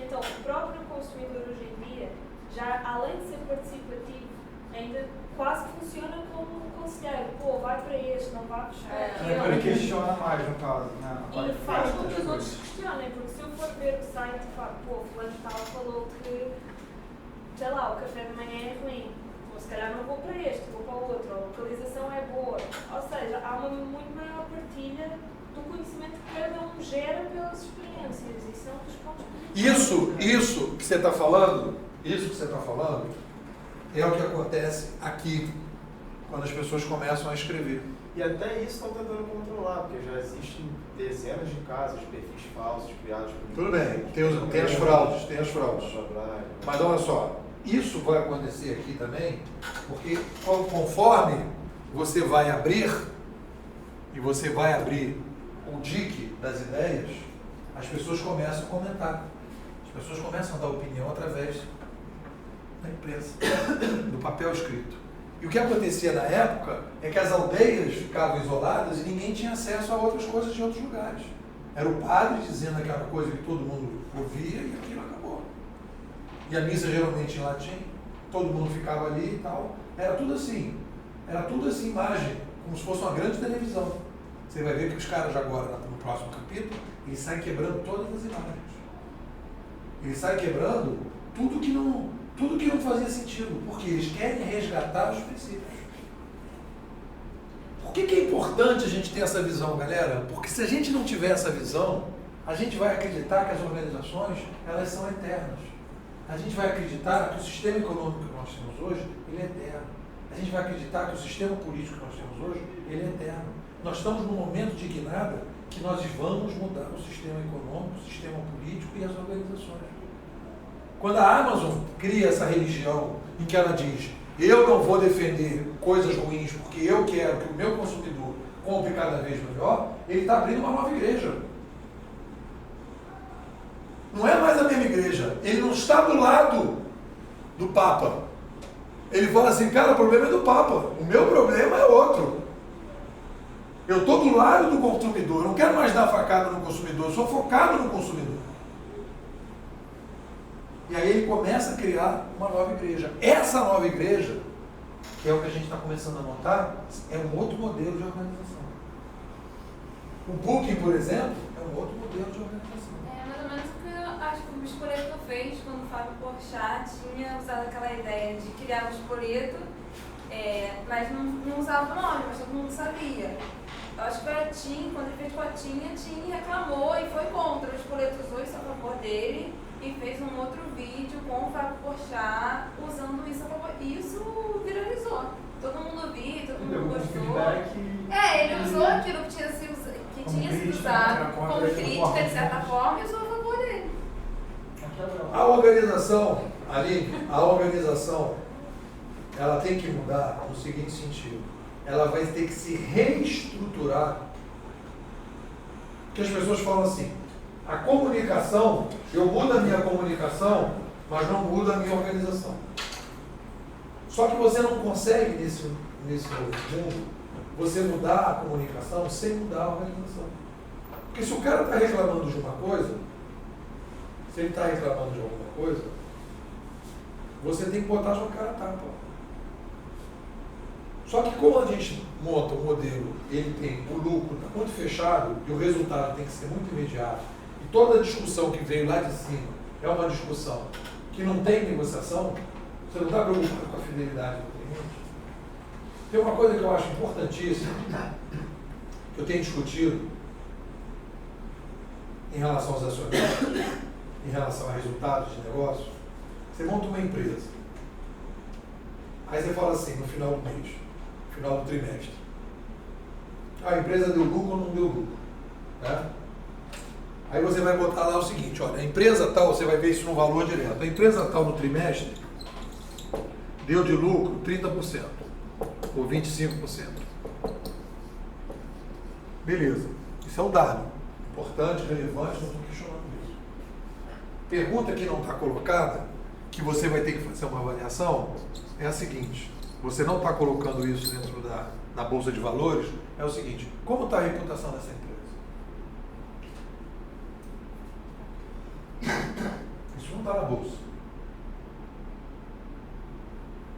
Então, o próprio consumidor hoje em dia, já além de ser participativo, ainda quase funciona como um conselheiro. Pô, vai para este, não vai fechar. Ele questiona mais, no caso, né? E faz com que os outros questionem, porque se eu for ver o site e falar, pô, fulano tal falou que, sei lá, o café da manhã é ruim, ou se calhar não vou para este, vou para o outro, a localização é boa. Ou seja, há uma muito maior partilha do conhecimento que cada um gera pelas experiências, e são dos pontos positivos. Isso que você está falando, é o que acontece aqui, quando as pessoas começam a escrever. E até isso estão tentando controlar, porque já existem dezenas de casos de perfis falsos criados por... Tudo bem, tem as fraudes. Mas olha só, isso vai acontecer aqui também, porque conforme você vai abrir, e você vai abrir o dique das ideias, as pessoas começam a comentar. As pessoas começam a dar opinião através da imprensa, do papel escrito. E o que acontecia na época é que as aldeias ficavam isoladas e ninguém tinha acesso a outras coisas de outros lugares. Era o padre dizendo aquela coisa que todo mundo ouvia e aquilo acabou. E a missa geralmente em latim, todo mundo ficava ali e tal. Era tudo assim imagem, como se fosse uma grande televisão. Você vai ver que os caras agora, no próximo capítulo, eles saem quebrando todas as imagens. Eles saem quebrando tudo que não fazia sentido, porque eles querem resgatar os princípios. Por que é importante a gente ter essa visão, galera? Porque se a gente não tiver essa visão, a gente vai acreditar que as organizações, elas são eternas. A gente vai acreditar que o sistema econômico que nós temos hoje, ele é eterno. A gente vai acreditar que o sistema político que nós temos hoje, ele é eterno. Nós estamos num momento de guinada que nós vamos mudar o sistema econômico, o sistema político e as organizações. Quando a Amazon cria essa religião em que ela diz: eu não vou defender coisas ruins porque eu quero que o meu consumidor compre cada vez melhor, ele está abrindo uma nova igreja. Não é mais a mesma igreja. Ele não está do lado do Papa. Ele fala assim: cara, o problema é do Papa. O meu problema é outro. Eu estou do lado do consumidor. Eu não quero mais dar facada no consumidor. Eu sou focado no consumidor. E aí ele começa a criar uma nova igreja. Essa nova igreja, que é o que a gente está começando a notar, é um outro modelo de organização. O Booking, por exemplo, é um outro modelo de organização. É mais ou menos o que eu acho que o Spoleto fez quando o Fábio Porchat tinha usado aquela ideia de criar um Spoleto, mas não usava o nome, mas todo mundo sabia. Eu acho que foi a TIM, quando ele fez com a TIM reclamou e foi contra. O Spoleto usou isso a favor dele e fez um outro vídeo com o Fábio Porchat usando isso a favor. E isso viralizou. Todo mundo viu, todo mundo gostou. Ele usou aquilo que tinha sido usado como crítica, de certa forma, e usou a favor dele. A organização, ela tem que mudar no seguinte sentido. Ela vai ter que se reestruturar. Porque as pessoas falam assim: a comunicação, eu mudo a minha comunicação, mas não mudo a minha organização. Só que você não consegue, nesse mundo, você mudar a comunicação sem mudar a organização. Porque se o cara está reclamando de uma coisa, se ele está reclamando de alguma coisa, você tem que botar a sua cara a tapa. Só que como a gente monta um modelo, ele tem o lucro está muito fechado e o resultado tem que ser muito imediato, e toda a discussão que veio lá de cima é uma discussão que não tem negociação, você não está preocupado com a fidelidade do cliente. Tem uma coisa que eu acho importantíssima, que eu tenho discutido em relação aos acionistas, em relação a resultados de negócio. Você monta uma empresa, aí você fala assim, no final do mês, no final do trimestre, a empresa deu lucro ou não deu lucro, né? Aí você vai botar lá o seguinte, olha, a empresa tal, você vai ver isso no valor direto, a empresa tal no trimestre deu de lucro 30% ou 25%. Beleza, isso é um dado importante, relevante, não estou questionando isso. Pergunta que não está colocada, que você vai ter que fazer uma avaliação, é a seguinte, você não está colocando isso dentro da Bolsa de Valores, é o seguinte, como está a reputação dessa empresa? Isso não está na Bolsa.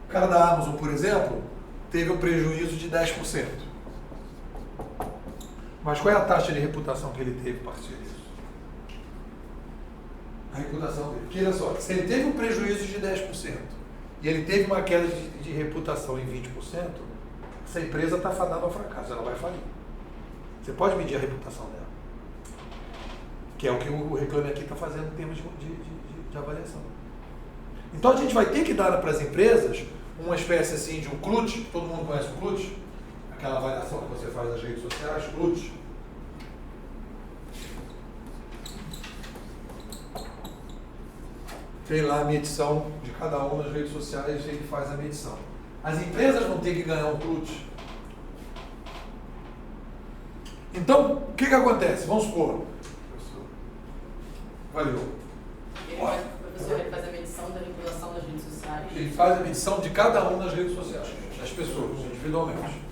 O cara da Amazon, por exemplo, teve um prejuízo de 10%. Mas qual é a taxa de reputação que ele teve a partir disso? A reputação dele. Porque olha só, se ele teve um prejuízo de 10% e ele teve uma queda de reputação em 20%, essa empresa está fadada ao fracasso, ela vai falir. Você pode medir a reputação dela. Que é o que o Reclame Aqui está fazendo em termos de avaliação. Então a gente vai ter que dar para as empresas uma espécie assim de um CLUT, todo mundo conhece o CLUT? Aquela avaliação que você faz nas redes sociais, CLUT. Tem lá a medição de cada um nas redes sociais e ele faz a medição. As empresas vão ter que ganhar um CLUT. Então, o que acontece? Vamos supor. Valeu. Professor, ele faz a medição da reputação das redes sociais. Ele faz a medição de cada um nas redes sociais, das pessoas, individualmente.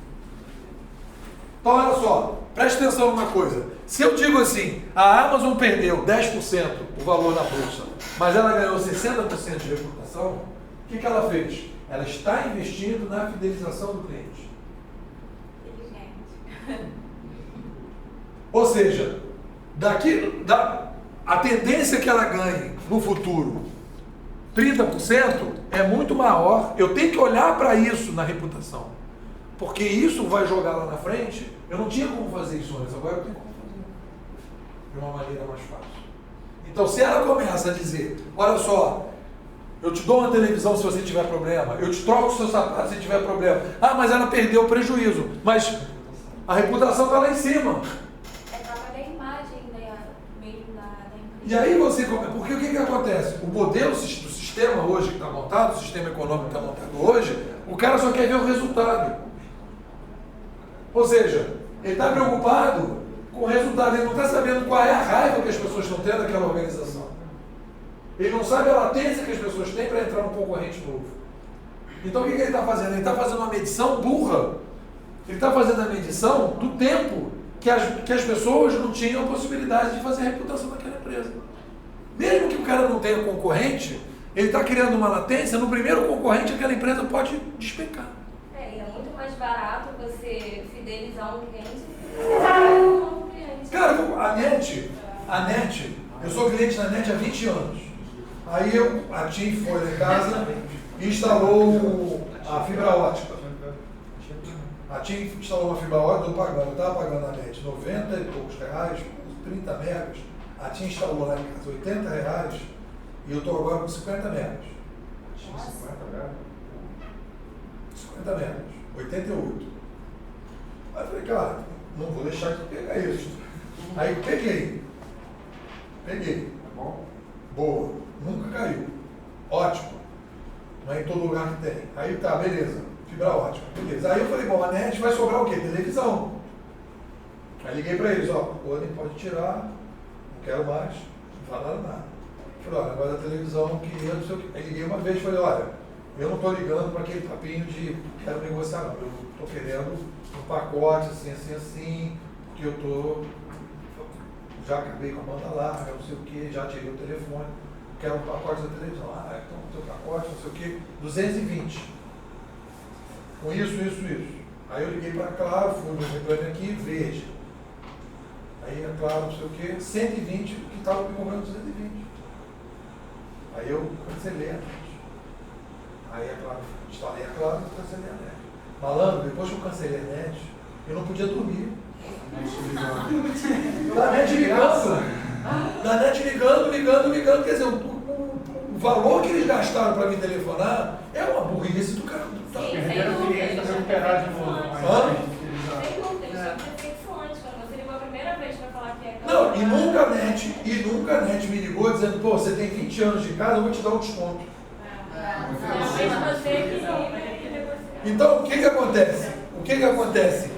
Então, olha só, preste atenção numa coisa. Se eu digo assim, a Amazon perdeu 10% o valor na bolsa, mas ela ganhou 60% de reputação, o que ela fez? Ela está investindo na fidelização do cliente. Ou seja, a tendência que ela ganhe no futuro, 30%, é muito maior. Eu tenho que olhar para isso na reputação. Porque isso vai jogar lá na frente. Eu não tinha como fazer isso antes, agora eu tenho como fazer. De uma maneira mais fácil. Então, se ela começa a dizer, olha só, eu te dou uma televisão se você tiver problema, eu te troco o seu sapato se tiver problema. Ah, mas ela perdeu o prejuízo. Mas a reputação está lá em cima. E aí você, porque o que acontece? O modelo, o sistema hoje que está montado, o sistema econômico que está montado hoje, o cara só quer ver o resultado. Ou seja, ele está preocupado com o resultado, ele não está sabendo qual é a raiva que as pessoas estão tendo daquela organização. Ele não sabe a latência que as pessoas têm para entrar num concorrente novo. Então o que ele está fazendo? Ele está fazendo uma medição burra. Ele está fazendo a medição do tempo que as pessoas não tinham a possibilidade de fazer a reputação daquela empresa. Mesmo que o cara não tenha concorrente, ele está criando uma latência, no primeiro concorrente aquela empresa pode despencar. E é muito mais barato você fidelizar um cliente do que você fidelizar um novo cliente. Cara, a NET, eu sou cliente da NET há 20 anos. Aí a TIM foi lá em casa e instalou a fibra ótica. A TIM instalou uma fibra ótica, eu estava pagando a NET 90 e poucos reais, 30 megas. A TIM instalou lá em casa 80 reais e eu estou agora com 50 megas. 50 megas, 88. Aí eu falei, cara, não vou deixar de pegar isso. Aí eu peguei. Boa, nunca caiu. Ótimo. Não é em todo lugar que tem. Aí tá, beleza. Fibra ótica, beleza. Aí eu falei, bom, a NET vai sobrar o quê? Televisão. Aí liguei para eles, pode tirar, não quero mais, não falaram nada. Falei, olha, agora da televisão, queria, não sei o quê. Aí liguei uma vez e falei, olha, eu não estou ligando para aquele papinho de quero negociar, não. Eu estou querendo um pacote assim, porque já acabei com a banda larga, não sei o quê, já tirei o telefone, quero um pacote da televisão. Então o teu pacote, não sei o quê, 220. Com isso. Aí eu liguei para a Claro, fui no Reclame Aqui, verde. Aí a Claro, não sei o quê, 120, que estava me cobrando 220. Aí eu cancelei a net. Aí a Claro, instalei a Claro e cancelei a net. Malandro, depois que eu cancelei a net, eu não podia dormir. Da net ligando, quer dizer, o valor que eles gastaram para me telefonar é uma burrice do cara. Perderam o cliente para recuperar de novo. Sem dúvida, eles tinham que ter feito isso antes, quando você ligou a primeira vez para falar que é. Não, e nunca a net me ligou dizendo, pô, você tem 20 anos de casa, eu vou te dar um desconto. Então, o que acontece?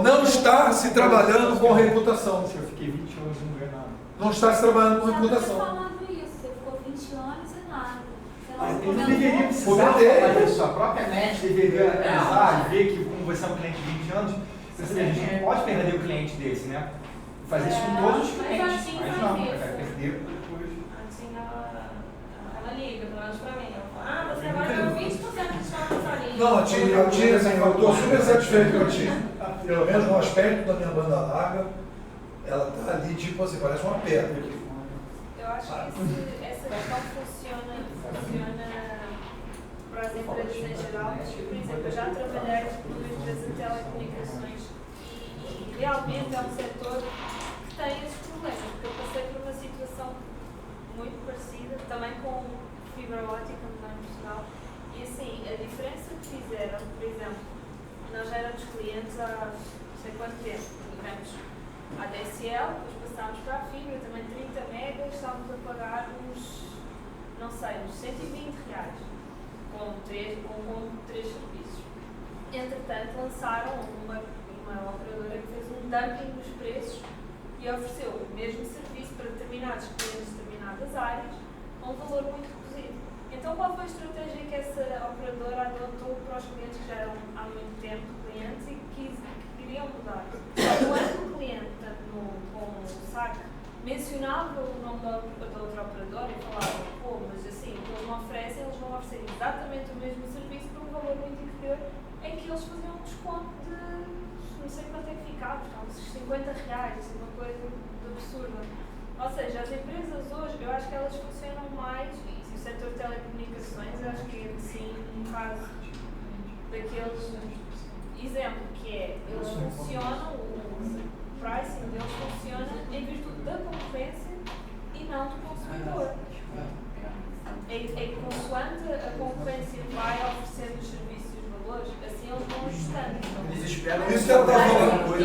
Não está se trabalhando com reputação. Eu fiquei 20 anos e não ganhei nada. Não está se trabalhando com reputação. Você ficou 20 anos e nada. Mas ele deveria precisar falar isso. A própria net deveria analisar e ver que, como você é um cliente de 20 anos, a gente não pode perder o cliente desse, né? Fazer isso com todos os clientes. Mas não, vai perder depois. Assim, ela liga, pelo menos pra mim. Ela fala, você agora ganhou 20% de desconto nessa linha. Não, a Tia, assim, eu estou super satisfeito com a Tia. Pelo menos no aspecto da minha banda larga, ela está ali, tipo assim, parece uma pedra aqui. Eu acho que essa questão funciona para as empresas em geral. Por exemplo, eu já trabalhei numa empresa de telecomunicações e realmente é um setor que tem esses problemas, porque eu passei por uma situação muito parecida, também com fibra ótica em Portugal. E assim, a diferença que fizeram, por exemplo, nós já éramos clientes há não sei quanto tempo, tivemos a DSL, depois passámos para a fibra, também 30 megas, estávamos a pagar uns, não sei, uns 120 reais com três serviços. Entretanto, lançaram uma operadora que fez um dumping dos preços e ofereceu o mesmo serviço para determinados clientes de determinadas áreas a um valor muito reduzido. Então, qual foi a estratégia que essa operadora adotou para os clientes que já eram há muito tempo clientes e que queriam mudar? Quando o cliente, com o SAC, mencionava o nome da outra operadora e falava, pô, mas assim, o que eles me oferecem, eles vão oferecer exatamente o mesmo serviço por um valor muito inferior, em que eles faziam um desconto de não sei quanto é que ficava, estavam 50 reais, assim, uma coisa absurda. Ou seja, as empresas hoje, eu acho que elas funcionam mais, e o setor de telecomunicações, eu acho que é sim um caso daqueles exemplo, que é, eles funcionam, o pricing deles funciona em virtude da concorrência e não do consumidor. É consoante a concorrência vai oferecendo os serviços e os valores, assim eles vão ajustando. Eles esperam Isso que ela está falando,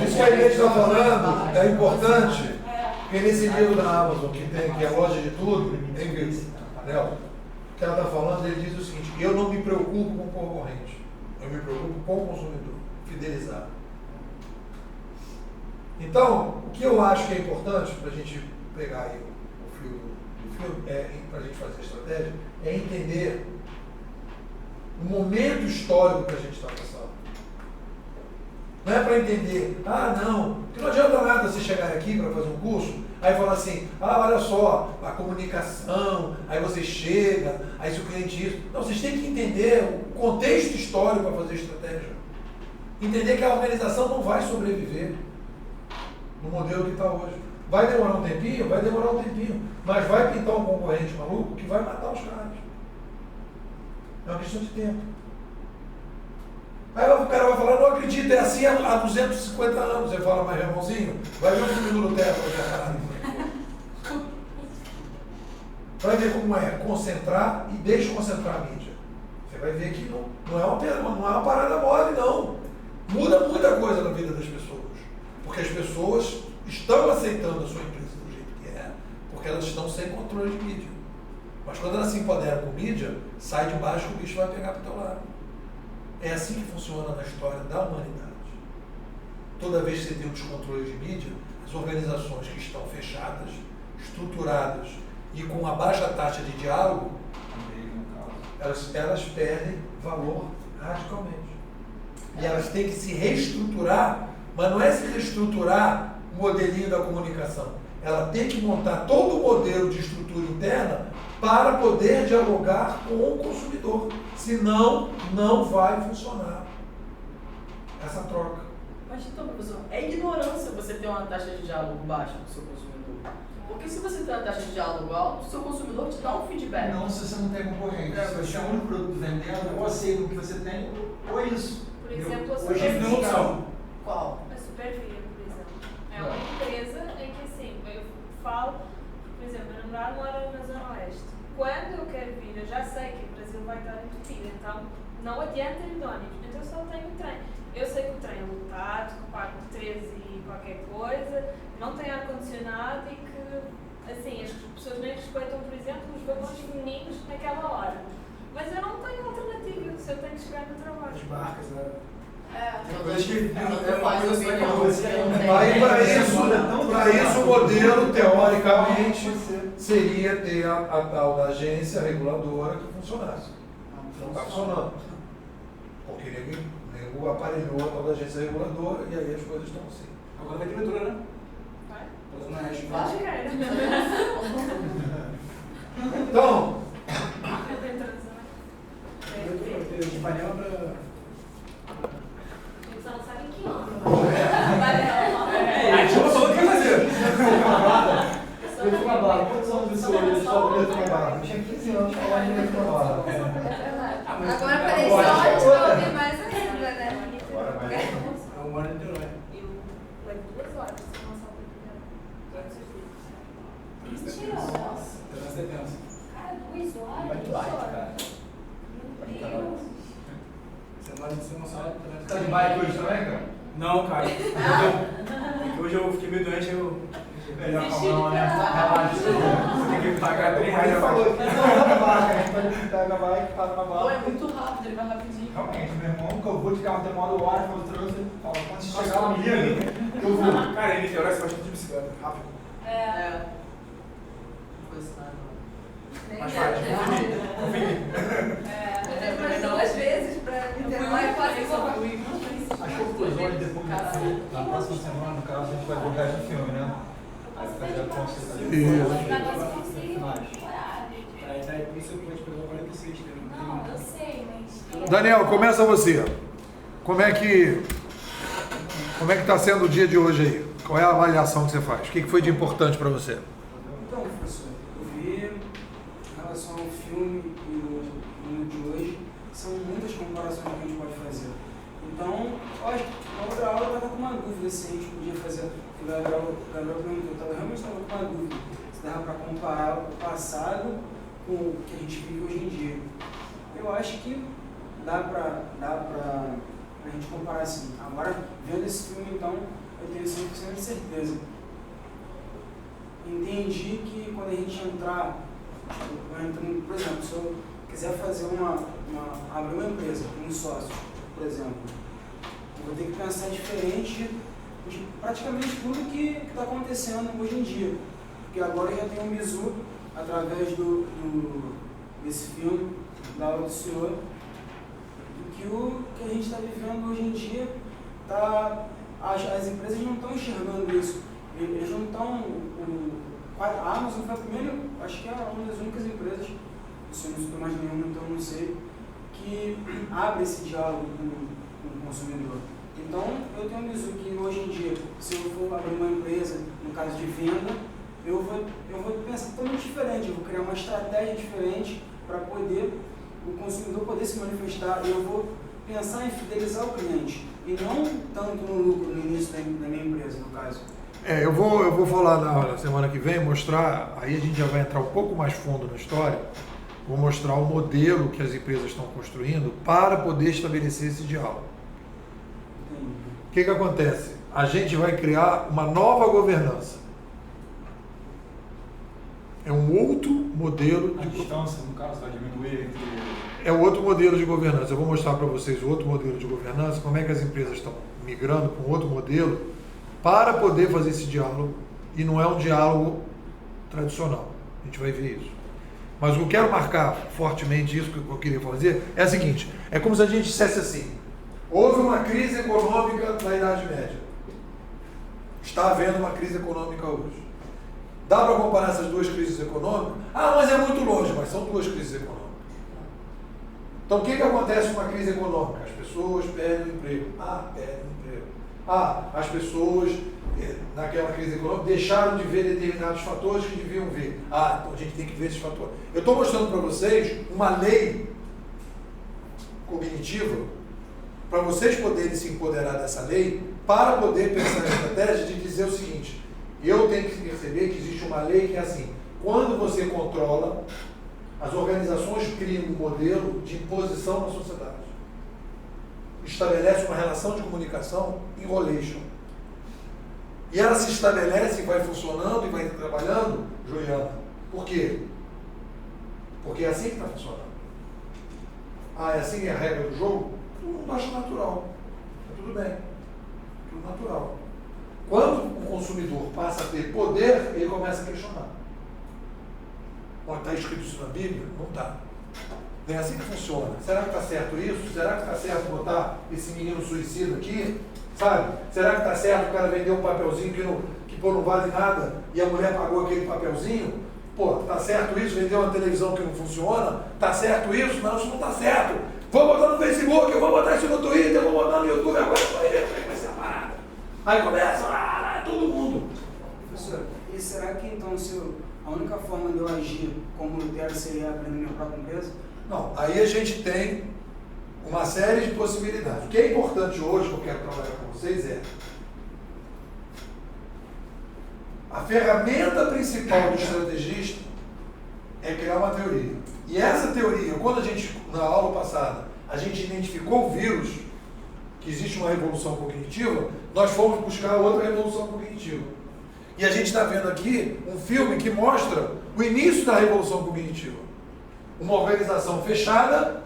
isso que a gente está falando é importante, porque nesse livro da Amazon, que é a loja de tudo, tem vídeo, né? O que ela está falando, ele diz o seguinte, eu não me preocupo com o concorrente, eu me preocupo com o consumidor, fidelizar. Então, o que eu acho que é importante para a gente pegar aí o fio do filme, para a gente fazer a estratégia, é entender o momento histórico que a gente está passando. Não é para entender, não, que não adianta nada você chegar aqui para fazer um curso, aí falar assim, olha só, a comunicação, aí você chega, aí se o cliente isso. Não, vocês têm que entender o contexto histórico para fazer estratégia. Entender que a organização não vai sobreviver no modelo que está hoje. Vai demorar um tempinho? Vai demorar um tempinho. Mas vai pintar um concorrente maluco que vai matar os caras. É uma questão de tempo. Aí o cara vai falar, não acredito, é assim há 250 anos. Você fala, mas irmãozinho, vai ver o filme do Lutero para ver caralho. Vai ver como é concentrar e deixa concentrar a mídia. Você vai ver que não é uma parada mole, não. Muda muita coisa na vida das pessoas. Porque as pessoas estão aceitando a sua empresa do jeito que é, porque elas estão sem controle de mídia. Mas quando elas se empoderam com mídia, sai de baixo que o bicho vai pegar para o teu lado. É assim que funciona na história da humanidade. Toda vez que você tem um descontrole de mídia, as organizações que estão fechadas, estruturadas e com uma baixa taxa de diálogo, elas perdem valor radicalmente. E elas têm que se reestruturar, mas não é se reestruturar o modelinho da comunicação. Ela tem que montar todo o modelo de estrutura interna para poder dialogar com o consumidor. Senão, não vai funcionar essa troca. Mas então, professor, é ignorância você ter uma taxa de diálogo baixa com o seu consumidor. Porque se você tem a taxa de diálogo alta, o seu consumidor te dá um feedback. Não, se você não tem concorrente. Se você é o único produto vendendo, ou aceita o que você tem, ou é isso. Por exemplo, a Hoje tem uma opção. Qual? A Supervia, por exemplo. É uma empresa em que, assim, eu falo, por exemplo, meu namorado mora na Zona Oeste. Quando eu quero vir, eu já sei que o Brasil vai estar entupido, então não adianta ir de ônibus. Então eu só tenho o trem. Eu sei que o trem é lotado, que pago 13 e qualquer coisa, não tem ar-condicionado e que, assim, as pessoas nem respeitam, por exemplo, os vagões femininos naquela hora. Mas eu não tenho alternativa se eu tenho que chegar no trabalho. As barcas, Coisas que Aí para isso o modelo, teoricamente, seria ter a tal da agência reguladora que funcionasse. Não está funcionando. Porque nego aparelhou a tal da agência reguladora e aí as coisas estão assim. Agora vai ter metrô, né? Vai? Pela Zona Oeste. Vai? Então, Eu tenho transição. Vai ter de Ipanema pra... Eles só não sabem que ano. A gente não falou o que ia fazer. Eu fui uma bala. Quantos anos você olhou de só preto com a barra? Eu tinha 15 anos falando em preto com a barra. Agora parece ótimo ouvir mais ainda, né? Eu moro em Niterói. Eu levo 2 horas se não só todos os dias. Mentira. Trânsito é tenso. Cara, 2 horas? Vai de bike, cara. Meu Deus. Você mora em São Gonçalo. Tá de bike hoje também, cara? Não, cara. Hoje eu fiquei meio doente, eu... Melhor comprar né? Relaxa. Você tem que pagar R$3 Ele a falou mais. que não na bike, a gente pega a bike, para na Pô, bala. é muito rápido, ele vai rapidinho. Realmente, meu irmão, que eu vou de carro demora hora, quando eu trouxe, fala, quando você chegar lá, me liga, eu vou. Cara, em Niterói você faz tudo de bicicleta, rápido. É. Não foi isso nada. Nem Mas nada. faz, confia. Eu tenho mais 2 vezes pra Niterói e quase vou. As conclusões depois na próxima semana, no caso, a gente vai jogar de filme, né? Aí fazer a consulta. Aí por isso eu pode pegar 46, né? Não, eu sei, mas... Daniel, começa você. Como é que está sendo o dia de hoje aí? Qual é a avaliação que você faz? O que foi de importante para você? Então, professor, eu vi em relação ao filme e no de hoje, são muitas comparações que a gente pode fazer. Então, eu acho que na outra aula eu estava com uma dúvida se a gente podia fazer, o Gabriel perguntou, eu realmente estava com uma dúvida, se dava para comparar o passado com o que a gente vive hoje em dia. Eu acho que dá para a gente comparar assim. Agora, vendo esse filme, então, eu tenho 100% de certeza. Entendi que quando a gente entrar, por exemplo, se eu quiser fazer abrir uma empresa com um sócio, por exemplo, eu vou ter que pensar diferente de praticamente tudo que está acontecendo hoje em dia. Porque agora eu já tenho um bizu, através desse filme, da aula do senhor, que o que a gente está vivendo hoje em dia, as empresas não estão enxergando isso. Eles não estão... A Amazon foi a primeira, acho que é uma das únicas empresas, se eu não estou mais nenhuma, então não sei, que abre esse diálogo com o consumidor. Então, eu tenho um bizu que hoje em dia, se eu for abrir uma empresa, no caso de venda, eu vou pensar totalmente diferente, eu vou criar uma estratégia diferente para poder o consumidor poder se manifestar, e eu vou pensar em fidelizar o cliente, e não tanto no lucro no início da minha empresa, no caso. Eu vou falar na semana que vem, mostrar, aí a gente já vai entrar um pouco mais fundo na história, vou mostrar o modelo que as empresas estão construindo para poder estabelecer esse diálogo. Entendi. O que acontece? A gente vai criar uma nova governança. É um outro modelo A distância, no caso, vai diminuir entre... É o outro modelo de governança. Eu vou mostrar para vocês o outro modelo de governança, como é que as empresas estão migrando para um outro modelo para poder fazer esse diálogo, e não é um diálogo tradicional. A gente vai ver isso. Mas o que eu quero marcar fortemente, isso que eu queria fazer, é o seguinte, é como se a gente dissesse assim, houve uma crise econômica na Idade Média. Está havendo uma crise econômica hoje. Dá para comparar essas duas crises econômicas? Ah, mas é muito longe, mas são duas crises econômicas. Então o que acontece com uma crise econômica? As pessoas perdem o emprego. Perdem o emprego. As pessoas, naquela crise econômica, deixaram de ver determinados fatores que deviam ver. Então a gente tem que ver esses fatores. Eu estou mostrando para vocês uma lei cognitiva para vocês poderem se empoderar dessa lei, para poder pensar na estratégia de dizer o seguinte: eu tenho que perceber que existe uma lei que é assim, quando você controla, as organizações criam um modelo de imposição na sociedade. Estabelece uma relação de comunicação enrolation. E ela se estabelece e vai funcionando e vai trabalhando, Juliana. Por quê? Porque é assim que está funcionando. É assim que é a regra do jogo? Todo mundo acha natural. Tudo bem. Tudo natural. Quando o consumidor passa a ter poder, ele começa a questionar. Está escrito isso na Bíblia? Não está. Não é assim que funciona. Será que está certo isso? Será que está certo botar esse menino suicida aqui? Sabe? Será que está certo o cara vender um papelzinho que não vale nada e a mulher pagou aquele papelzinho? Está certo isso? Vender uma televisão que não funciona? Está certo isso? Não, isso não está certo. Vou botar no Facebook, eu vou botar isso no Twitter, eu vou botar no YouTube, agora eu vou ver como é que vai ser a parada. Aí começa, todo mundo. Professor, e será que então a única forma de eu agir como Lutero seria abrindo minha própria empresa? Não, aí a gente tem uma série de possibilidades. O que é importante hoje, que eu quero trabalhar com vocês, é a ferramenta principal do estrategista é criar uma teoria. E essa teoria, quando a gente, na aula passada, a gente identificou o vírus, que existe uma revolução cognitiva, nós fomos buscar outra revolução cognitiva. E a gente está vendo aqui um filme que mostra o início da revolução cognitiva. Uma organização fechada,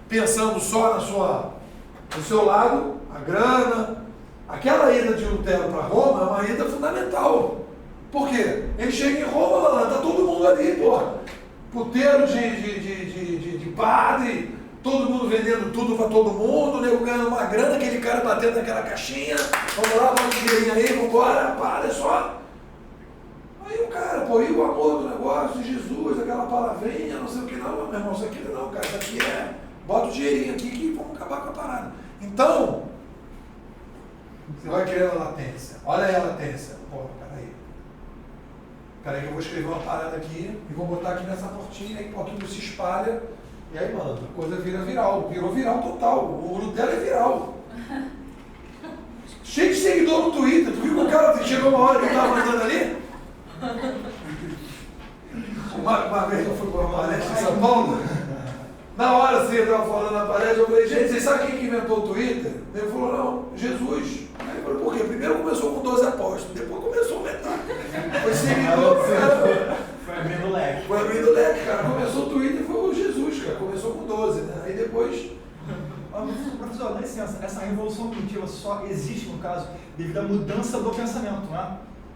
pensando só no seu lado, a grana. Aquela ida de Lutero para Roma é uma ida fundamental. Por quê? Ele chega em Roma, lá está todo mundo ali, puteiro de padre, todo mundo vendendo tudo para todo mundo, nego ganhando uma grana, aquele cara batendo naquela caixinha, vamos lá, bota um dinheirinho aí, vambora, para, é só. Aí o cara, e o amor do negócio, Jesus, aquela palavrinha, não sei o que, não, meu irmão, isso aqui não, cara, isso aqui bota o dinheirinho aqui que vamos acabar com a parada. Então, você vai criando a latência. Olha aí a latência. Peraí que eu vou escrever uma parada aqui e vou botar aqui nessa portinha, aí aquilo se espalha, e aí, mano, a coisa vira viral. Virou viral total. O Lutero é viral. Cheio de seguidor no Twitter, porque o cara chegou uma hora que ele estava andando ali. Uma vez eu fui para uma palestra em São Paulo, na hora assim, eu estava falando na palestra, eu falei, gente, vocês sabem quem que inventou o Twitter? Ele falou, não, Jesus. Aí eu falei, por quê? Primeiro começou com 12 apóstolos, depois começou a aumentar. Foi seguidor, cara. Foi abrindo leque. Foi abrindo leque, cara. Começou o Twitter e foi o Jesus, cara. Começou com 12, né? Aí depois... Professor, dá licença, essa revolução cognitiva só existe, no caso, devido à mudança do pensamento, não é?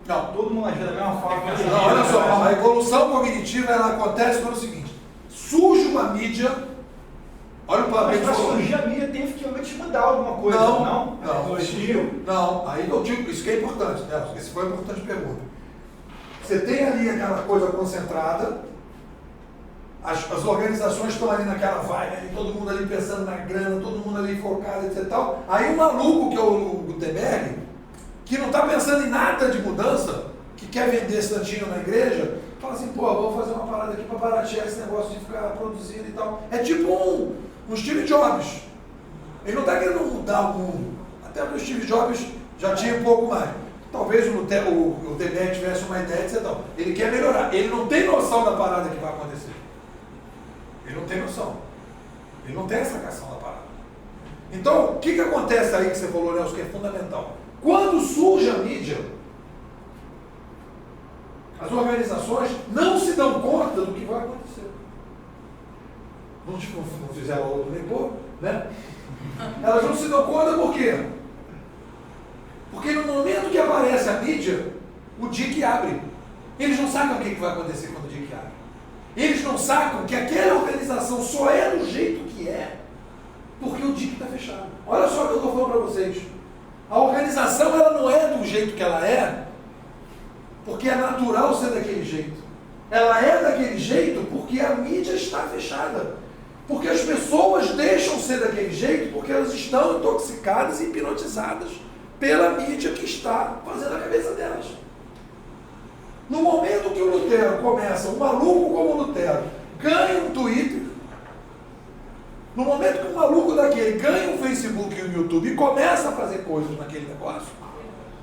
Não. Todo mundo agia da mesma forma. Não, olha só, a evolução cognitiva, ela acontece pelo seguinte, surge uma mídia, olha o papel. Mas para surgir a mídia teve que antes mudar alguma coisa, não? Não, aí eu digo, isso que é importante, né? Esse foi uma importante pergunta. Você tem ali aquela coisa concentrada, as organizações estão ali naquela vibe, ali, todo mundo ali pensando na grana, todo mundo ali focado, etc. Tal. Aí um maluco, que é o Gutenberg, que não está pensando em nada de mudança, que quer vender santinho na igreja, fala assim, vou fazer uma parada aqui para baratear esse negócio de ficar produzindo e tal. É tipo um Steve Jobs. Ele não está querendo mudar o mundo. Até porque o Steve Jobs já tinha um pouco mais. Talvez o Gutenberg tivesse uma ideia, etc. Ele quer melhorar. Ele não tem noção da parada que vai acontecer. Ele não tem noção. Ele não tem essa sacação da parada. Então, o que acontece aí que você falou, Nelson, que é fundamental? Quando surge a mídia, as organizações não se dão conta do que vai acontecer. Não fizeram a outra nem pouco, né? Elas não se dão conta por quê? Porque no momento que aparece a mídia, o DIC abre. Eles não sabem o que vai acontecer quando o DIC abre. Eles não sacam que aquela organização só é do jeito que é, porque o DIC está fechado. Olha só o que eu estou falando para vocês. A organização ela não é do jeito que ela é, porque é natural ser daquele jeito. Ela é daquele jeito porque a mídia está fechada. Porque as pessoas deixam ser daquele jeito porque elas estão intoxicadas e hipnotizadas pela mídia que está fazendo a cabeça delas. No momento que o Lutero começa, um maluco como o Lutero ganha um Twitter, no momento que um maluco daquele ganha um Facebook e um YouTube e começa a fazer coisas naquele negócio,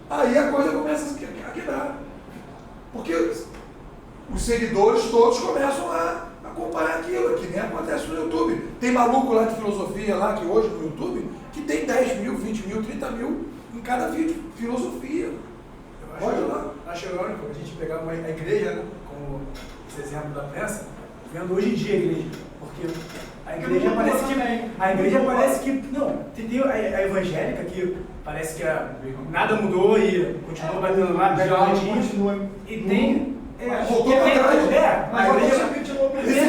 aí a coisa começa a quebrar. Porque os seguidores todos começam a acompanhar aquilo, que nem acontece no YouTube. Tem maluco lá de filosofia, lá que hoje no YouTube, que tem 10 mil, 20 mil, 30 mil em cada vídeo, filosofia. Pode ir lá. Acho irônico a gente pegar a igreja, né, como esse exemplo da peça, vendo hoje em dia a igreja. Porque a igreja parece que. Não, tem a evangélica que parece que nada mudou e continua batendo lá, pega o continua. E tem. Voltou para trás. Mas a igreja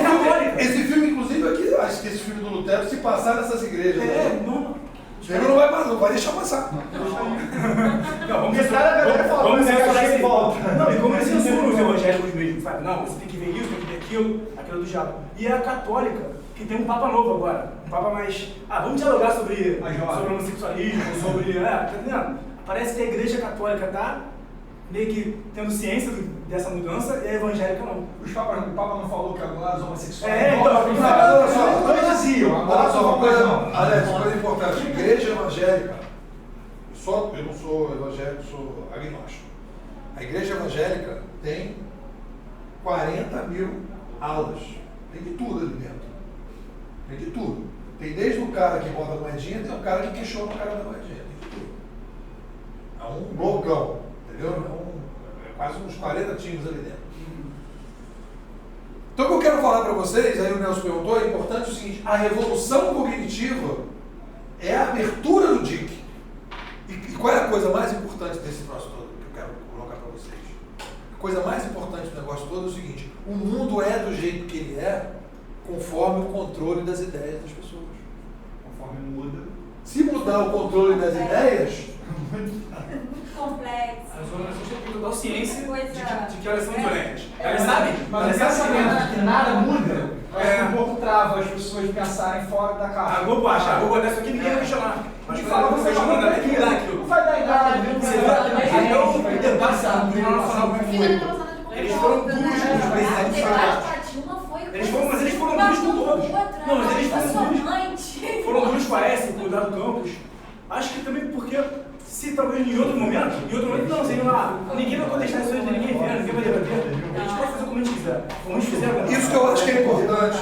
católica. Esse filme, inclusive, aqui, acho que esse filme do Lutero se passar nessas igrejas. Ele não vai deixar passar. Não, vamos censurar esse volta. Não, e como eles censuram os evangélicos mesmo, sabe? Não, você tem que ver isso, tem que ver aquilo do diabo. E a católica, que tem um papa novo agora, um papa mais... vamos dialogar sobre homossexualismo, sobre... tá entendendo? Parece que a igreja católica tá meio que tendo ciência dessa mudança e a evangélica não. O papa não falou que agora os homossexuais... Olha só, uma coisa importante. Igreja evangélica, eu não sou evangélico, sou agnóstico. A igreja evangélica tem 40 mil aulas. Tem de tudo ali dentro. Tem de tudo. Tem desde o cara que bota a moedinha, tem o cara que questiona o cara da moedinha. Tem de tudo. É um blocão, entendeu? É quase uns 40 times ali dentro. Então o que eu quero falar para vocês, aí o Nelson perguntou, é importante o seguinte: a revolução cognitiva é a abertura do DIC. E qual é a coisa mais importante desse troço todo que eu quero colocar para vocês? A coisa mais importante do negócio todo é o seguinte: o mundo é do jeito que ele é, conforme o controle das ideias das pessoas. Conforme muda. Se mudar o controle das ideias... Muito complexo. As organizações têm total ciência de que elas são violentas. Elas sabem, mas esse sabendo de que nada muda, um pouco trava as pessoas pensarem fora da caixa. A Globo acha, a Globo dessa aqui ninguém vai questionar. Mas fala, você vai chamando até que mudar aquilo. Não vai dar idade, até o debate do Tribunal Nacional como foi. Eles foram duros com os presidentes federais. Mas eles foram duros com todos. Não, mas eles foram duros. Foram duros com a S, com o Dado Campos. Acho que também porque, se talvez em outro momento não, sei lá, ninguém vai contestar isso, ninguém vê, ninguém vai debater. A gente pode fazer como a gente quiser. Como a gente fizer. Isso que eu acho que é importante.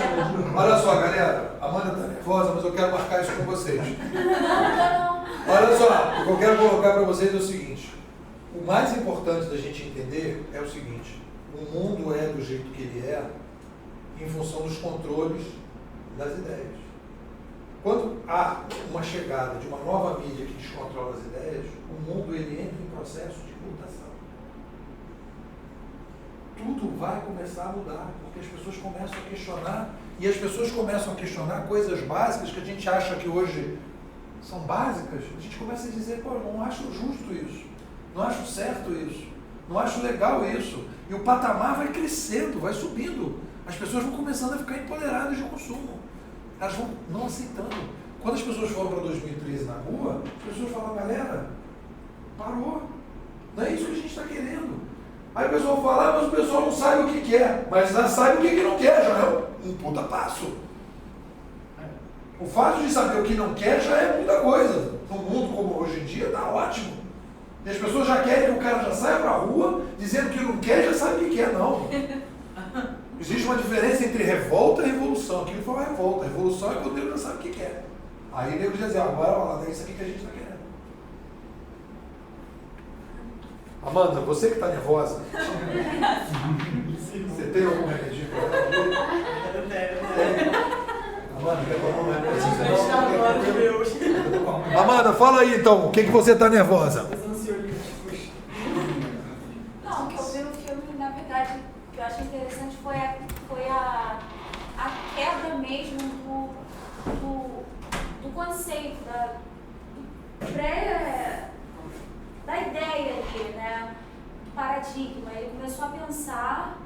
Olha só, galera, a Amanda está nervosa, mas eu quero marcar isso com vocês. Olha só, o que eu quero colocar para vocês é o seguinte: o mais importante da gente entender é o seguinte: o mundo é do jeito que ele é em função dos controles das ideias. Quando há uma chegada de uma nova mídia que descontrola as ideias, o mundo ele entra em processo de mutação. Tudo vai começar a mudar, porque as pessoas começam a questionar, e as pessoas começam a questionar coisas básicas que a gente acha que hoje são básicas. A gente começa a dizer, pô, não acho justo isso, não acho certo isso, não acho legal isso. E o patamar vai crescendo, vai subindo. As pessoas vão começando a ficar empoderadas de consumo. Elas vão não aceitando. Quando as pessoas foram para 2013 na rua, as pessoas falam, galera, parou. Não é isso que a gente está querendo. Aí o pessoal fala, mas o pessoal não sabe o que quer. Mas já sabe o que não quer, já é um puta passo. O fato de saber o que não quer já é muita coisa. No mundo como hoje em dia, está ótimo. E as pessoas já querem que o cara já saia para a rua, dizendo que não quer, já sabe o que quer, não. Existe uma diferença entre revolta e revolução. Aquilo foi uma revolta. A revolução é quando o nego já sabe o que quer. Aí o nego diz assim, agora é isso aqui que a gente está querendo. Amanda, você que está nervosa, você tem algum remedinho para ela? Amanda, quer tomar um remedinho? Amanda, fala aí então, o que você está nervosa? Não, o que eu vi no filme, na verdade, que eu achei interessante foi a quebra mesmo do conceito, da ideia ali, né? Do paradigma. Ele começou a pensar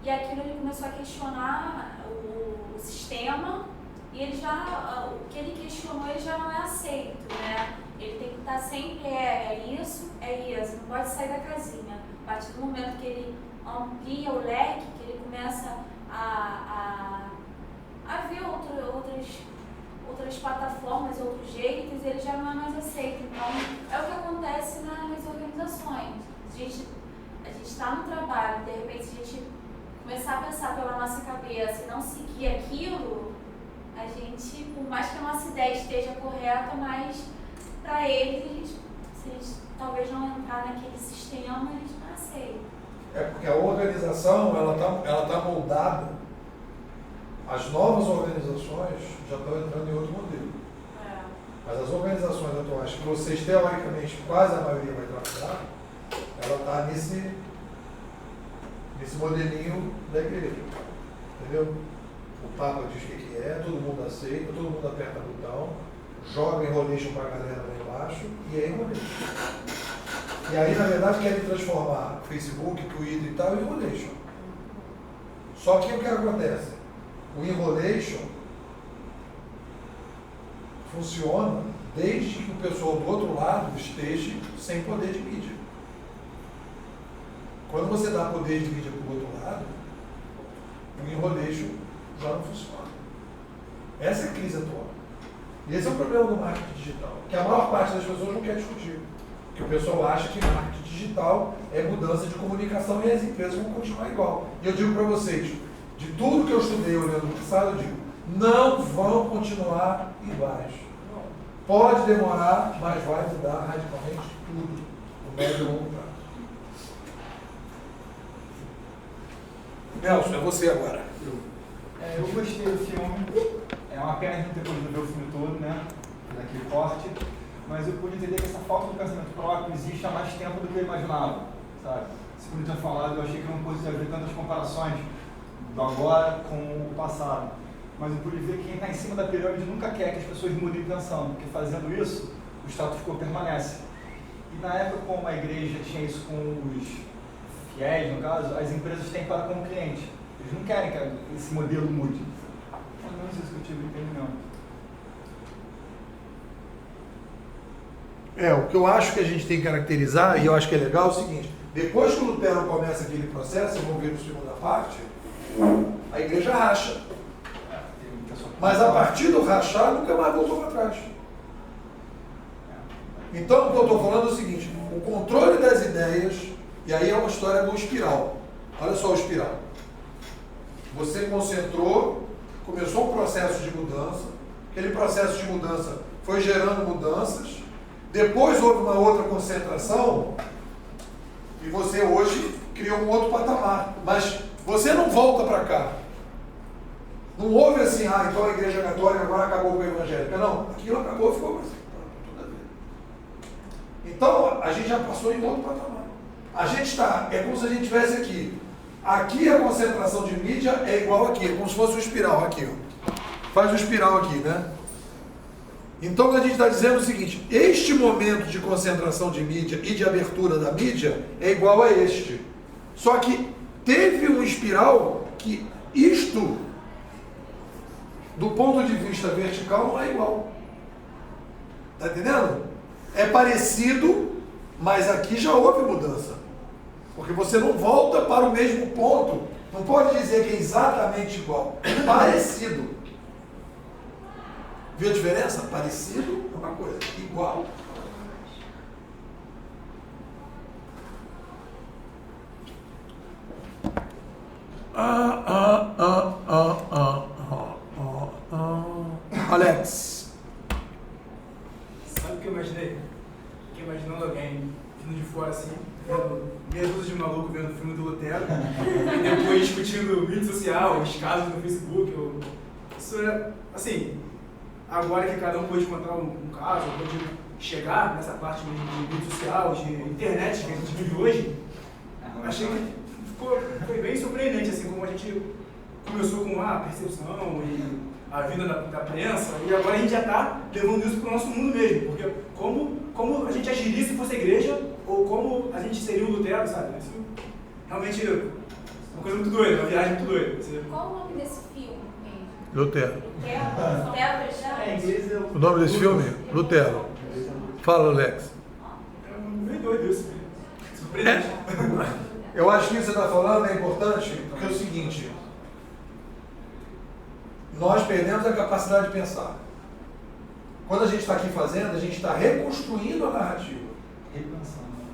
e aquilo ele começou a questionar o sistema e ele já, o que ele questionou ele já não é aceito, né? Ele tem que estar sempre, é isso, não pode sair da casinha. A partir do momento que ele amplia o leque, que ele começa a ver outras plataformas, outros jeitos, ele já não é mais aceito. Então, é o que acontece nas organizações. A gente está no trabalho, de repente, se a gente começar a pensar pela nossa cabeça e não seguir aquilo, a gente, por mais que a nossa ideia esteja correta, mas para eles, se eles talvez não entrar naquele sistema, eles não aceitam. É porque a organização, ela tá moldada. As novas organizações já estão entrando em outro modelo. Mas as organizações atuais, que vocês teoricamente, quase a maioria vai trabalhar, ela está nesse modelinho da igreja. Entendeu? O Papa diz o que é, todo mundo aceita, todo mundo aperta o botão, joga enrolation para a galera lá embaixo e é enrolation. E aí, na verdade, querem transformar Facebook, Twitter e tal em enrolation. Só que o que acontece? O enrolation funciona desde que o pessoal do outro lado esteja sem poder de mídia. Quando você dá poder de mídia para o outro lado, o enrolation já não funciona. Essa é a crise atual. E esse é o problema do marketing digital, que a maior parte das pessoas não quer discutir. Porque o pessoal acha que marketing digital é mudança de comunicação e as empresas vão continuar igual. E eu digo para vocês, de tudo que eu estudei olhando no passado, eu digo, não vão continuar iguais. Pode demorar, mas vai mudar radicalmente tudo, no médio e longo prazo. Nelson, é você agora. Eu gostei do filme. É uma pena a gente não ter podido ver o filme todo, né? Daquele corte. Mas eu pude entender que essa falta de pensamento próprio existe há mais tempo do que eu imaginava, sabe? Como eu tinha falado, eu achei que não podia haver tantas comparações do agora com o passado. Mas eu pude ver que quem está em cima da pirâmide nunca quer que as pessoas mudem pensando, porque fazendo isso, o status quo permanece. E na época, como a igreja tinha isso com os fiéis, no caso, as empresas têm para com o cliente. Eles não querem que esse modelo mude. Pelo menos isso que eu tive entendimento. O que eu acho que a gente tem que caracterizar, e eu acho que é legal, é o seguinte: depois que o Lutero começa aquele processo, vamos ver na segunda parte, a igreja racha. Mas a partir do rachar, nunca mais voltou para trás. Então, o que eu estou falando é o seguinte: o controle das ideias, e aí é uma história do espiral. Olha só o espiral. Você concentrou, começou um processo de mudança, aquele processo de mudança foi gerando mudanças, depois houve uma outra concentração, e você hoje criou um outro patamar. Mas você não volta para cá. Não houve assim, então a igreja católica agora acabou com a evangélica. Não, aquilo acabou e ficou assim. Então, a gente já passou em outro patamar. A gente está, é como se a gente estivesse aqui. Aqui a concentração de mídia é igual aqui, como se fosse um espiral aqui. Ó. Faz um espiral aqui, né? Então, a gente está dizendo é o seguinte: este momento de concentração de mídia e de abertura da mídia é igual a este. Só que teve um espiral que isto, do ponto de vista vertical, não é igual. Está entendendo? É parecido, mas aqui já houve mudança. Porque você não volta para o mesmo ponto. Não pode dizer que é exatamente igual. Parecido. Viu a diferença? Parecido é uma coisa, igual. Alex. Sabe o que eu imaginei? Fiquei imaginando alguém vindo de fora assim, vendo meia dúzia de maluco vendo o filme do Lutero, e depois discutindo mídia social, os casos no Facebook. Isso é, assim, agora que cada um pode encontrar um caso, pode chegar nessa parte de mídia social, de internet que a gente vive hoje, achei que foi bem surpreendente, assim, como a gente começou com a percepção e a vida da prensa, e agora a gente já está levando isso para o nosso mundo mesmo, porque como a gente agiria se fosse a igreja, ou como a gente seria o Lutero, sabe? Isso realmente é uma coisa muito doida, uma viagem muito doida. Qual o nome desse filme? Lutero. Lutero já? O nome desse filme? Lutero. Fala, Alex. É meio doido isso. Surpreendente. Eu acho que isso que você está falando é importante, porque é o seguinte, nós perdemos a capacidade de pensar. Quando a gente está aqui fazendo, a gente está reconstruindo a narrativa.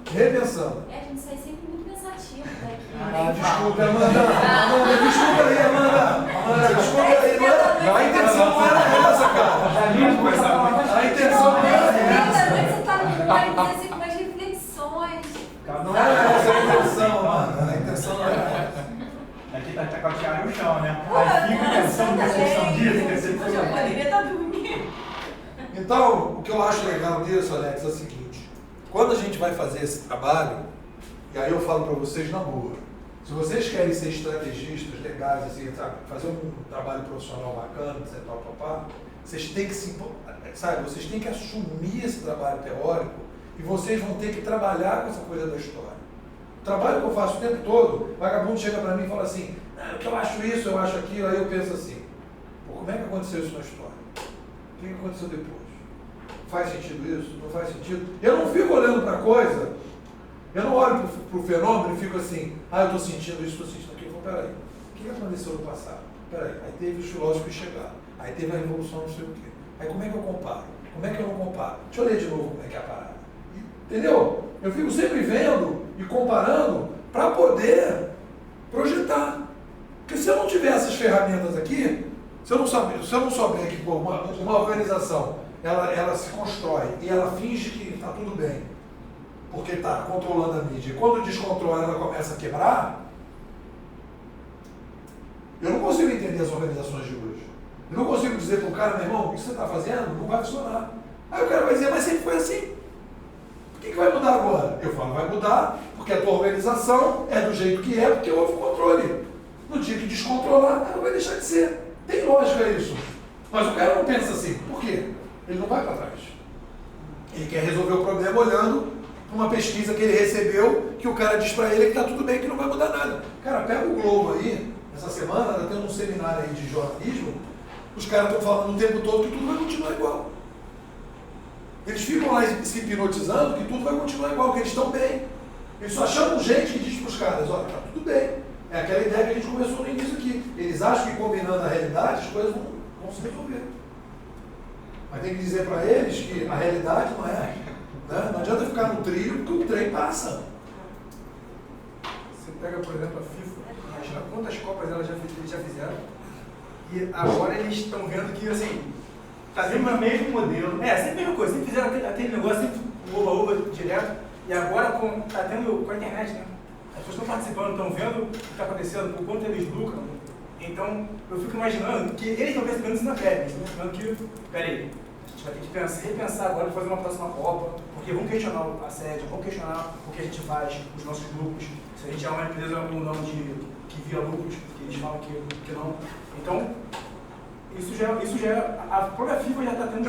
Repensando. A gente sai sempre muito pensativo daqui. Desculpa, Amanda. Desculpa aí, Amanda. Desculpa aí, Amanda. A intenção não era essa, cara. A intenção não era essa. Às vezes você tá no mundo e com umas reflexões. Não era essa a intenção, Amanda. A intenção não era essa. Aqui tá com a tiara no chão, né? Pô, Aí fica nossa, pensando, decepção disso, decepção eu já daquilo. poderia estar dormindo. Então, o que eu acho legal disso, Alex, é o seguinte. Quando a gente vai fazer esse trabalho, e aí eu falo para vocês na boa, se vocês querem ser estrategistas legais, assim, sabe, fazer um trabalho profissional bacana, etc, vocês têm que vocês têm que assumir esse trabalho teórico e vocês vão ter que trabalhar com essa coisa da história. O trabalho que eu faço o tempo todo, o vagabundo chega para mim e fala assim, eu acho isso, eu acho aquilo, aí eu penso assim, como é que aconteceu isso na história? O que aconteceu depois? Faz sentido isso? Não faz sentido? Eu não fico olhando para a coisa, eu não olho para o fenômeno e fico assim, eu estou sentindo isso, estou sentindo aquilo. Então, peraí, o que aconteceu no passado? Peraí, aí teve os filósofos que chegaram, aí teve a revolução, não sei o quê. Aí como é que eu comparo? Como é que eu não comparo? Deixa eu ler de novo como é que é a parada. Entendeu? Eu fico sempre vendo e comparando para poder projetar. Porque se eu não tiver essas ferramentas aqui, se eu não souber que uma organização ela se constrói e ela finge que está tudo bem, porque está controlando a mídia, e quando descontrola ela começa a quebrar, eu não consigo entender as organizações de hoje. Eu não consigo dizer para o cara, meu irmão, o que você está fazendo não vai funcionar. Aí o cara vai dizer, mas sempre foi assim. O que vai mudar agora? Eu falo, vai mudar porque a tua organização é do jeito que é, porque houve controle. No dia que descontrolar, ela vai deixar de ser. Tem lógica isso. Mas o cara não pensa assim. Por quê? Ele não vai para trás. Ele quer resolver o problema olhando para uma pesquisa que ele recebeu, que o cara diz para ele que está tudo bem, que não vai mudar nada. Cara, pega o Globo aí, essa semana, está tendo um seminário aí de jornalismo, os caras estão falando o tempo todo que tudo vai continuar igual. Eles ficam lá se hipnotizando que tudo vai continuar igual, que eles estão bem. Eles só chamam gente que diz para os caras, olha, está tudo bem. É aquela ideia que a gente começou no início aqui. Eles acham que combinando a realidade, as coisas vão se resolver. Mas tem que dizer para eles que a realidade não é. Né? Não adianta ficar no trilho, porque o trem passa. Você pega, por exemplo, a FIFA, imagina quantas Copas eles já fizeram, e agora eles estão vendo que, assim, tá sempre o mesmo modelo. Sempre a mesma coisa, sempre fizeram aquele negócio, sempre oba-oba direto, e agora tá tendo com a internet, né? As pessoas estão participando, estão vendo o que está acontecendo, por quanto eles lucram. Então, eu fico imaginando que eles estão percebendo isso na pele. Eles estão pensando que, peraí, a gente vai ter que repensar agora para fazer uma próxima Copa, porque vão questionar a sede, vão questionar o que a gente faz, os nossos lucros, se a gente é uma empresa ou não que via lucros, porque eles falam que não. Então, isso já é, a própria FIFA já está tendo...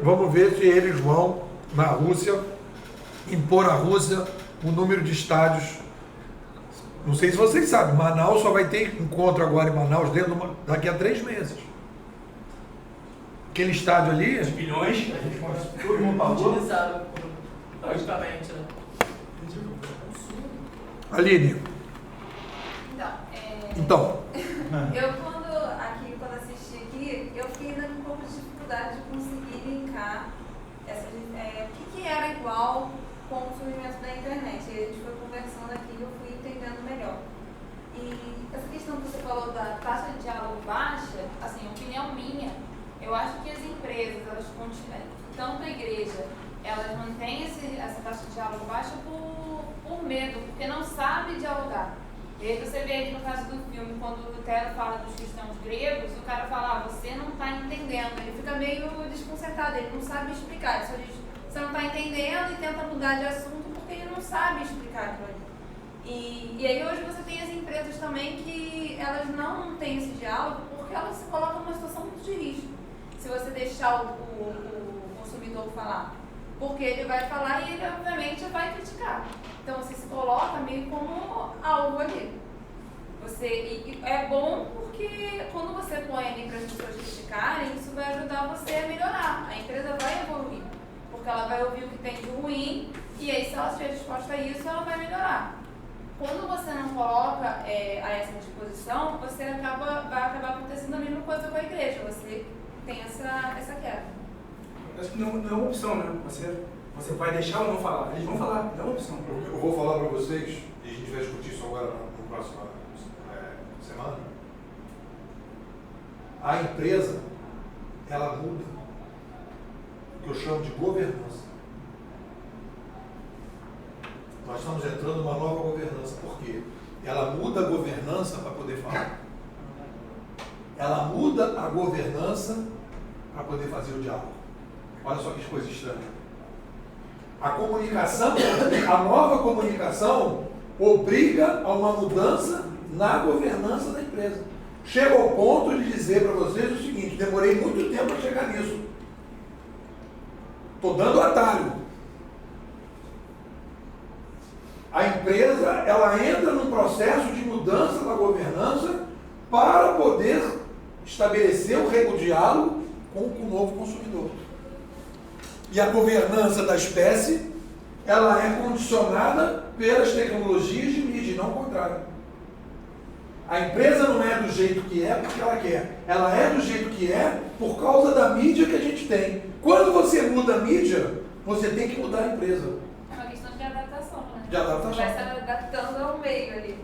Vamos ver se eles vão, na Rússia, impor à Rússia o número de estádios. Não sei se vocês sabem, Manaus só vai ter encontro agora em Manaus daqui a 3 meses. Aquele estádio ali... Os bilhões, a gente todo mundo pagou. Utilizaram logicamente, né? Aline. Então. Eu quando assisti aqui, eu fiquei dando um pouco de dificuldade de conseguir linkar o que era igual com o surgimento da internet. E a gente foi conversando aqui e eu fui entendendo melhor. E essa questão que você falou da taxa de diálogo baixa, assim, opinião minha, eu acho que as empresas, elas continuam, tanto a igreja, elas mantêm essa taxa de diálogo baixa por medo, porque não sabe dialogar. E aí você vê ali no caso do filme, quando o Lutero fala dos cristãos gregos, o cara fala, você não está entendendo. Ele fica meio desconcertado, ele não sabe explicar. Ele só diz, você não está entendendo e tenta mudar de assunto porque ele não sabe explicar aquilo ali. E aí hoje você tem as empresas também que elas não têm esse diálogo porque elas se colocam numa situação muito de risco. Se você deixar o consumidor falar, porque ele vai falar e ele obviamente vai criticar. Então você se coloca meio como algo ali. E é bom porque quando você põe ali para as pessoas criticarem, isso vai ajudar você a melhorar. A empresa vai evoluir. Porque ela vai ouvir o que tem de ruim e aí se ela estiver disposta a isso, ela vai melhorar. Quando você não coloca a essa disposição, vai acabar acontecendo a mesma coisa com a igreja. Você tem essa queda. Acho que não é uma opção, né? Você vai deixar ou não falar? Eles vão falar, não é uma opção. Eu vou falar para vocês, e a gente vai discutir isso agora na próxima semana. A empresa, ela muda o que eu chamo de governança. Nós estamos entrando numa nova governança. Por quê? Ela muda a governança para poder falar. Ela muda a governança para poder fazer o diálogo. Olha só que coisa estranha. A comunicação, a nova comunicação, obriga a uma mudança na governança da empresa. Chega ao ponto de dizer para vocês o seguinte: demorei muito tempo para chegar nisso. Estou dando atalho. A empresa, ela entra num processo de mudança da governança para poder estabelecer o diálogo com o novo consumidor. E a governança da espécie, ela é condicionada pelas tecnologias de mídia, e não o contrário. A empresa não é do jeito que é porque ela quer. Ela é do jeito que é por causa da mídia que a gente tem. Quando você muda a mídia, você tem que mudar a empresa. É uma questão de adaptação, né? De adaptação. Você vai estar adaptando ao meio ali.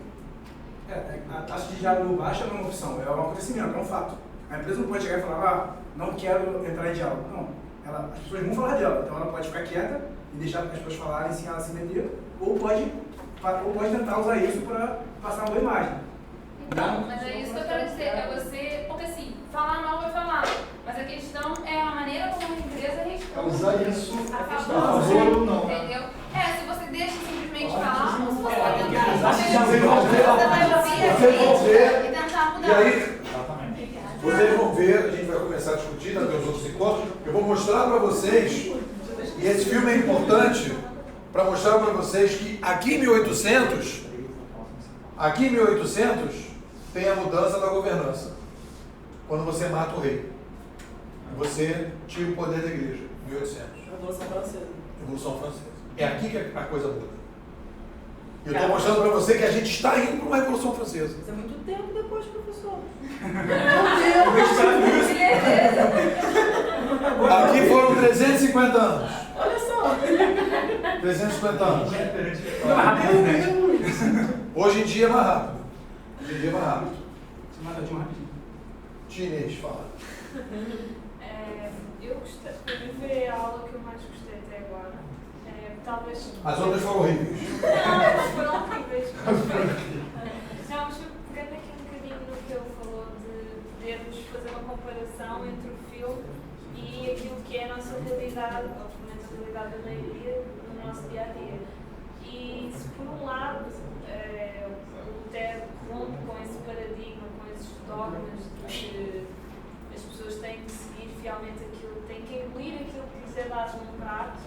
A taxa de diálogo baixa não é uma opção, é um acontecimento, é um fato. A empresa não pode chegar e falar, não quero entrar em diálogo. Não. As pessoas vão falar dela, então ela pode ficar quieta e deixar as pessoas falarem sem ela se meter, ou pode tentar usar isso para passar uma boa imagem. Então, mas é isso que eu quero dizer, é você, porque assim, falar mal vai falar, mas a questão é a maneira como a empresa responde. Usar isso a favor ou não. Entendeu? Se você deixa simplesmente falar, ou se você vai ver e tentar mudar. E aí, vocês vão ver, a gente vai começar a discutir, vai ter os outros encontros. Eu vou mostrar para vocês, e esse filme é importante para mostrar para vocês que aqui em 1800 tem a mudança da governança. Quando você mata o rei, você tira o poder da igreja. 1800. Revolução Francesa. Revolução Francesa. É aqui que a coisa muda. Eu estou mostrando para você que a gente está indo para uma Revolução Francesa. Isso é muito tempo depois, professor. Aqui foram 350 anos. Olha só. 350 anos. Né? Hoje em dia é mais rápido. Hoje em dia é mais rápido. Você mata de uma rapidinho. Chinês, fala. Eu gostei, para ver a aula que eu mais gostei até agora. Talvez. As outras foram horríveis. Não, foram horríveis. Não, mas pegando aqui um bocadinho no que ele falou de podermos fazer uma comparação entre o filme e aquilo que é a nossa realidade, ou pelo menos a realidade da maioria, no nosso dia a dia. E se por um lado o Lutero rompe com esse paradigma, com esses dogmas de que as pessoas têm que seguir fielmente aquilo, têm que engolir aquilo que lhes é dado num prato.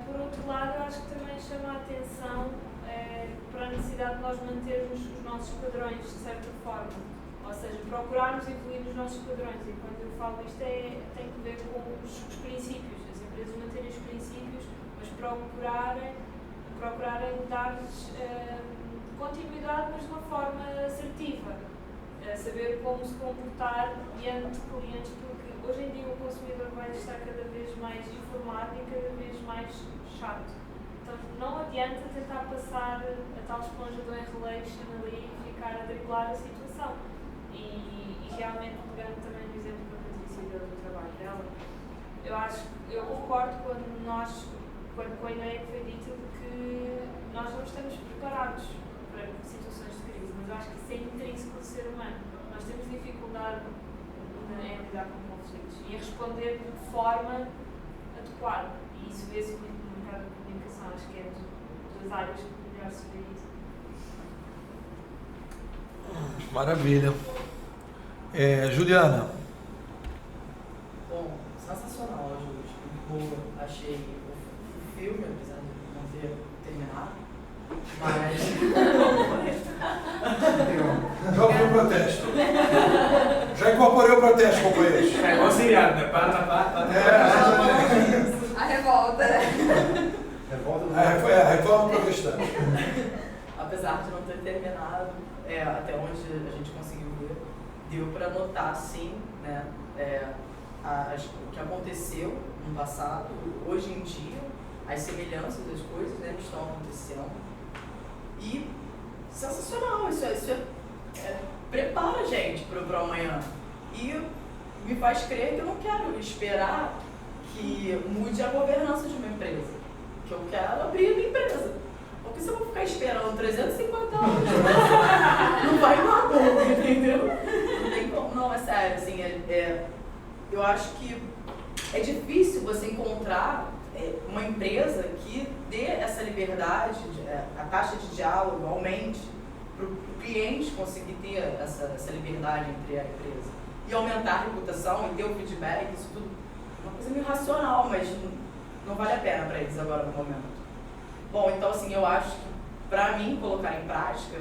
Por outro lado, eu acho que também chama a atenção para a necessidade de nós mantermos os nossos padrões, de certa forma. Ou seja, procurarmos evoluir os nossos padrões. E quando eu falo isto, tem que ver com os princípios. As empresas manterem os princípios, mas procurarem dar-lhes continuidade, mas de uma forma assertiva. Saber como se comportar diante de clientes, porque hoje em dia o consumidor vai estar cada vez mais informado e cada vez mais chato. Então não adianta tentar passar a tal esponja do enrolation ali e ficar a driblar a situação. E realmente, pegando também no exemplo da Patrícia do trabalho dela, eu concordo com a ideia que foi dita de que nós não estamos preparados para situações de crise, mas eu acho que isso é intrínseco do ser humano. Nós temos dificuldade em lidar com conflitos e em responder de forma adequada. E isso vê-se muito no mercado de comunicação. Acho que é das áreas que melhor se vê isso. Maravilha. Juliana. Bom, sensacional, Júlio. Eu achei o filme, apesar de não ter terminado, mas... Já ouvi o protesto. Já incorporei o protesto, companheiros. É igual seriado, né? A Foi a reforma protestante. Apesar de não ter terminado, até onde a gente conseguiu ver, deu para notar, sim, né, o que aconteceu no passado, hoje em dia, as semelhanças das coisas, né, estão acontecendo. E sensacional, isso prepara a gente para o amanhã. E me faz crer que eu não quero esperar que mude a governança de uma empresa, que eu quero abrir a minha empresa. Porque se eu vou ficar esperando 350 anos, não vai dar bom, entendeu? Não tem como, não, é sério, assim, eu acho que é difícil você encontrar uma empresa que dê essa liberdade, a taxa de diálogo aumente, para o cliente conseguir ter essa liberdade entre a empresa. E aumentar a reputação e ter o feedback, isso tudo é uma coisa meio racional, mas não vale a pena para eles agora no momento. Bom, então assim, eu acho que para mim colocar em prática,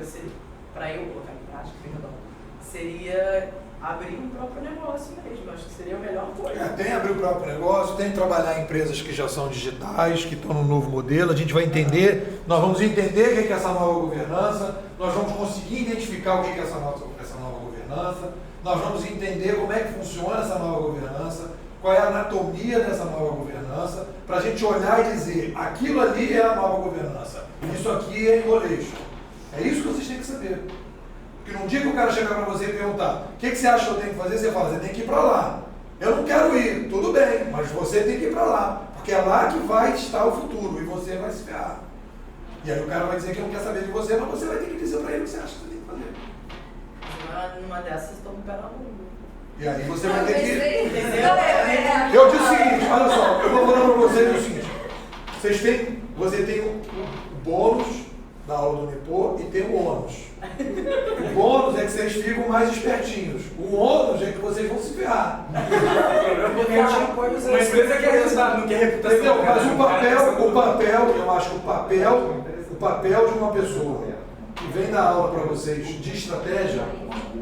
seria abrir um próprio negócio mesmo. Acho que seria a melhor coisa. Tem abrir o próprio negócio, tem trabalhar em empresas que já são digitais, que estão no novo modelo. A gente vai entender, nós vamos entender o que é essa nova governança, nós vamos conseguir identificar o que é essa nova governança, nós vamos entender como é que funciona essa nova governança, qual é a anatomia dessa nova governança, para a gente olhar e dizer, aquilo ali é a nova governança, isso aqui é engolejo. É isso que vocês têm que saber. Porque num dia que o cara chegar para você e perguntar, o que você acha que eu tenho que fazer? Você fala, você tem que ir para lá. Eu não quero ir, tudo bem, mas você tem que ir para lá, porque é lá que vai estar o futuro e você vai se ferrar. E aí o cara vai dizer que não quer saber de você, mas você vai ter que dizer para ele o que você acha que você tem que fazer. Numa dessas, estou no pé na bunda. E aí você vai ter que... Eu disse o seguinte, olha só, eu vou falar para vocês o seguinte, você tem o bônus da aula do Unipô e tem o ônus. O bônus é que vocês ficam mais espertinhos. O ônus é que vocês vão se ferrar. Uma empresa quer resultado, não quer reputação. Mas o papel, eu acho que o papel de uma pessoa que vem dar aula para vocês de estratégia,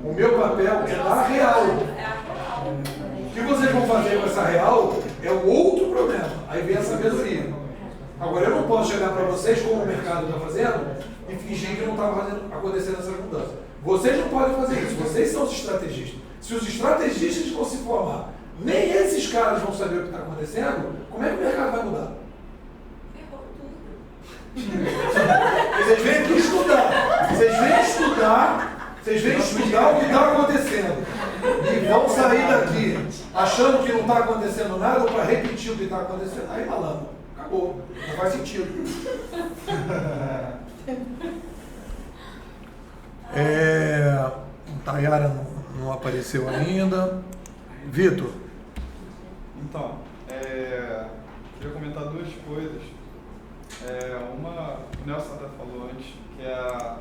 o meu papel é dar real. O que vocês vão fazer com essa real é um outro problema. Aí vem a sabedoria. Agora, eu não posso chegar para vocês, como o mercado está fazendo, e fingir que não está acontecendo essa mudança. Vocês não podem fazer isso. Vocês são os estrategistas. Se os estrategistas vão se formar, nem esses caras vão saber o que está acontecendo, como é que o mercado vai mudar? Vocês vêm aqui estudar. Vocês vêm estudar o que está acontecendo. E vão sair daqui achando que não está acontecendo nada ou para repetir o que está acontecendo. Aí, malandro, acabou. Não faz sentido. Tayara não apareceu ainda. Vitor. Então, queria comentar duas coisas. Uma, o Nelson até falou antes, que é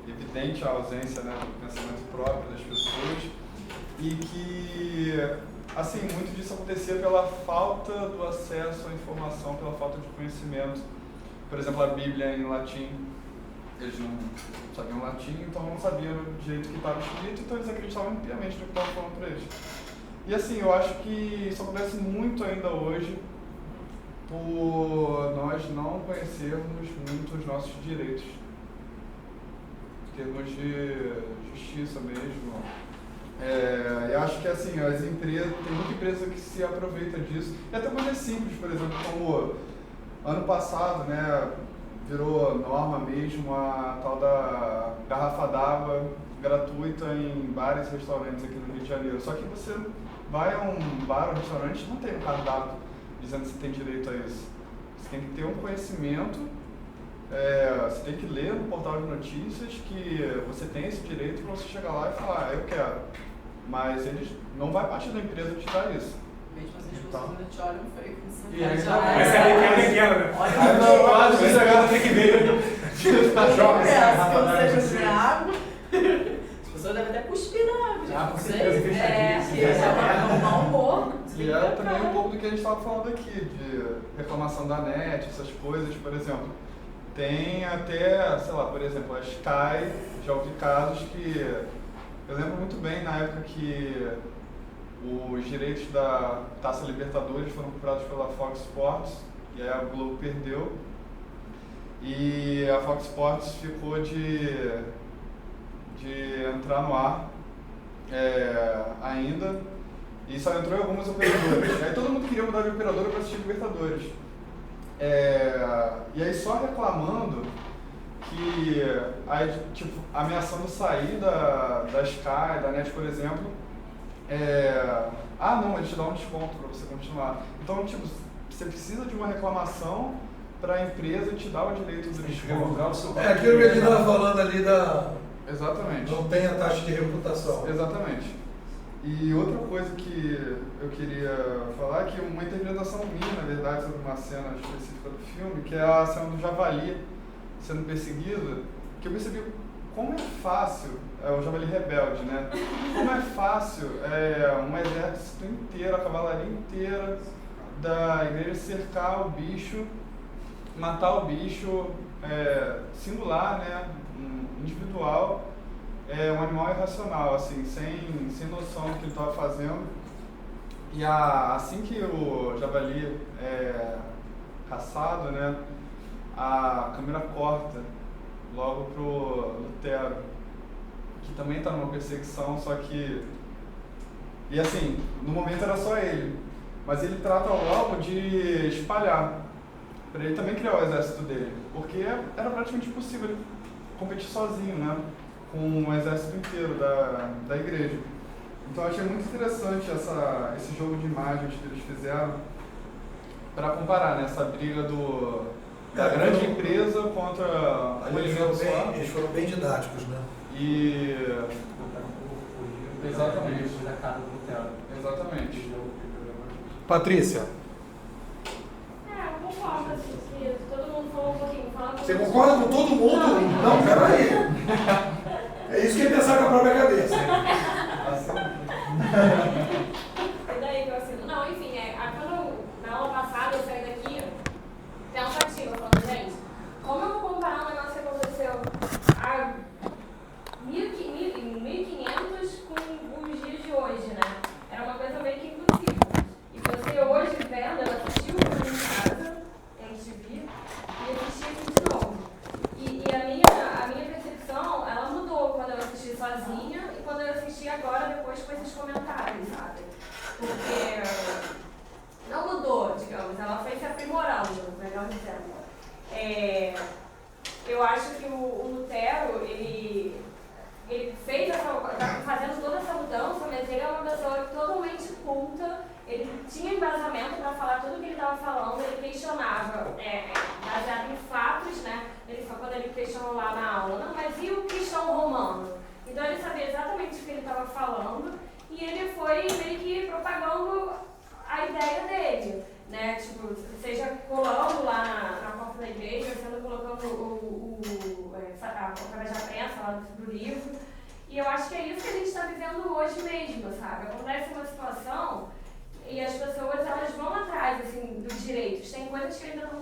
evidente a ausência, né, do pensamento próprio das pessoas e que, assim, muito disso acontecia pela falta do acesso à informação, pela falta de conhecimento. Por exemplo, a Bíblia em latim, eles não sabiam latim, então não sabiam do jeito que estava escrito, então eles acreditavam piamente no que estava falando para eles. E assim, eu acho que isso acontece muito ainda hoje por nós não conhecermos muito os nossos direitos, em termos de justiça mesmo. Eu acho que assim, as empresas, tem muita empresa que se aproveita disso, e até coisas simples, por exemplo, como ano passado, né, virou norma mesmo a tal da garrafa d'água gratuita em bares e restaurantes aqui no Rio de Janeiro. Só que você vai a um bar ou um restaurante, não tem um cardápio dizendo que você tem direito a isso. Você tem que ter um conhecimento, você tem que ler no portal de notícias que você tem esse direito para você chegar lá e falar, eu quero. Mas eles não vai partir da empresa te dar isso. Mesmo as pessoas ainda te olham feio. E aí, mas é pequeno, né? Quase que chegar tem que ver. As pessoas devem até cuspir na água, gente. Com certeza que E é também um pouco do que a gente estava falando aqui, de reclamação da net, essas coisas, por exemplo. Tem até, sei lá, por exemplo, a Sky, já ouvi casos que... Eu lembro muito bem na época que os direitos da Taça Libertadores foram comprados pela Fox Sports, e aí a Globo perdeu. E a Fox Sports ficou de entrar no ar ainda, e só entrou em algumas operadoras. Aí todo mundo queria mudar de operadora para assistir Libertadores. E aí só reclamando que, aí, tipo, ameaçando sair da Sky, da NET, por exemplo, não, eles te dão um desconto para você continuar. Então, tipo, você precisa de uma reclamação para a empresa te dar o direito do desconto. É aquilo que a gente estava falando ali da... Exatamente. Não tem a taxa de reputação. Exatamente. E outra coisa que eu queria falar é que uma interpretação minha, na verdade, sobre uma cena específica do filme, que é a cena do javali sendo perseguido, que eu percebi como é fácil, o javali rebelde, né? Como é fácil um exército inteiro, a cavalaria inteira da igreja cercar o bicho, matar o bicho, singular, né? Individual, um animal irracional, assim, sem noção do que ele estava fazendo. E assim que o javali é caçado, né, a câmera corta logo pro Lutero, que também está numa perseguição, só que... E assim, no momento era só ele, mas ele trata logo de espalhar, para ele também criar o exército dele, porque era praticamente impossível ele competir sozinho, né, com o exército inteiro da igreja. Então eu achei muito interessante esse jogo de imagens que eles fizeram para comparar, né, essa briga da grande empresa contra o elemento só. Eles foram bem didáticos, né? Exatamente. Exatamente. Patrícia. Eu concordo, assim, que todo mundo falou um pouquinho. Você concorda com todo mundo? Não, peraí. É isso que é pensar com a própria cabeça. E daí que eu assino? Não, enfim, quando na aula passada eu saí daqui pensativa, falando, gente, como eu vou comparar um negócio que aconteceu há 1500 com os dias de hoje, né? Era uma coisa meio que impossível. E você hoje vendo, ela assistiu o filme em casa, MTV, e assistia aqui de novo. E a minha percepção, ela mudou quando eu assisti sozinha e quando eu assisti agora, depois com esses comentários, sabe? Porque não mudou, digamos, ela foi se aprimorando, melhor dizendo. Eu acho que o Lutero, ele fez tá fazendo toda essa mudança, mas ele é uma pessoa totalmente culta, ele tinha embasamento para falar tudo o que ele estava falando, ele questionava, baseado em fatos, né? Quando ele questionou lá na aula, não, mas e o cristão romano? Então ele sabia exatamente o que ele estava falando e ele foi meio que propagando a ideia dele, né? Tipo, seja colando lá na porta da igreja, sendo colocando através da prensa lá do livro. E eu acho que é isso que a gente está vivendo hoje mesmo, sabe? Acontece uma situação e as pessoas elas vão atrás assim, dos direitos. Tem coisas que ainda estão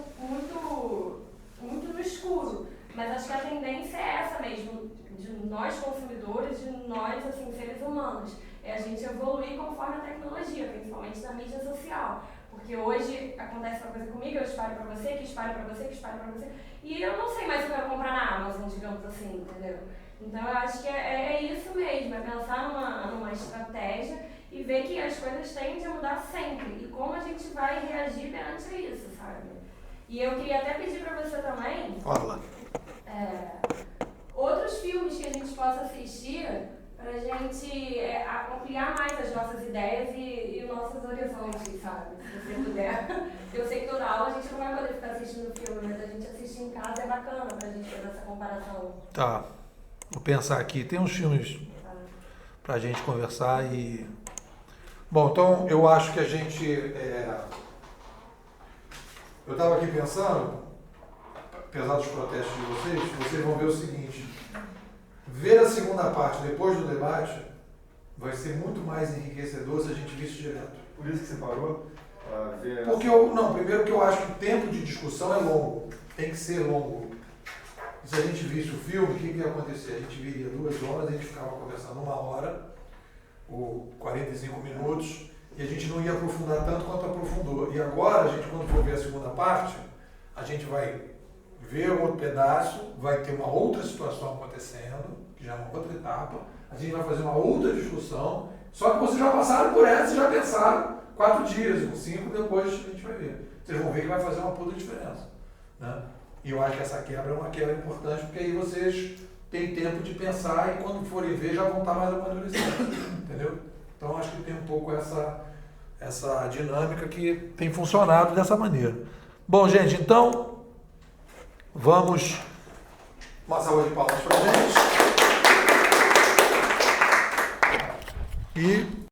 muito no escuro, mas acho que a tendência é essa mesmo, de nós consumidores, de nós assim, seres humanos. É a gente evoluir conforme a tecnologia, principalmente na mídia social. Porque hoje acontece uma coisa comigo, eu espalho pra você, que espalho pra você, que espalho pra você. E eu não sei mais se eu quero comprar na Amazon, digamos assim, entendeu? Então eu acho que é isso mesmo, é pensar numa estratégia e ver que as coisas tendem a mudar sempre. E como a gente vai reagir perante isso, sabe? E eu queria até pedir pra você também... Fala. Outros filmes que a gente possa assistir pra gente ampliar mais as nossas ideias e os nossos horizontes, sabe? Se você puder. Eu sei que toda aula a gente não vai poder ficar assistindo filme, mas a gente assistir em casa é bacana pra gente fazer essa comparação. Tá. Vou pensar aqui. Tem uns filmes pra gente conversar e... Bom, então eu acho que a gente... Eu estava aqui pensando, apesar dos protestos de vocês vão ver o seguinte: ver a segunda parte depois do debate vai ser muito mais enriquecedor se a gente visse direto. Por isso que você parou? Porque primeiro que eu acho que o tempo de discussão é longo, tem que ser longo. E se a gente visse o filme, o que ia acontecer? A gente viria 2 horas, a gente ficava conversando 1 hora, o 45 minutos e a gente não ia aprofundar tanto quanto aprofundou. E agora, a gente, quando for ver a segunda parte, a gente vai ver um outro pedaço, vai ter uma outra situação acontecendo, que já é uma outra etapa, a gente vai fazer uma outra discussão, só que vocês já passaram por essa e já pensaram 4 dias, 5, depois a gente vai ver. Vocês vão ver que vai fazer uma puta diferença, né? E eu acho que essa quebra é uma quebra importante, porque aí vocês têm tempo de pensar e quando forem ver já vão estar mais amadurecidos, entendeu? Então acho que tem um pouco essa dinâmica que tem funcionado dessa maneira. Bom, gente, então vamos uma salva de palmas para a gente. E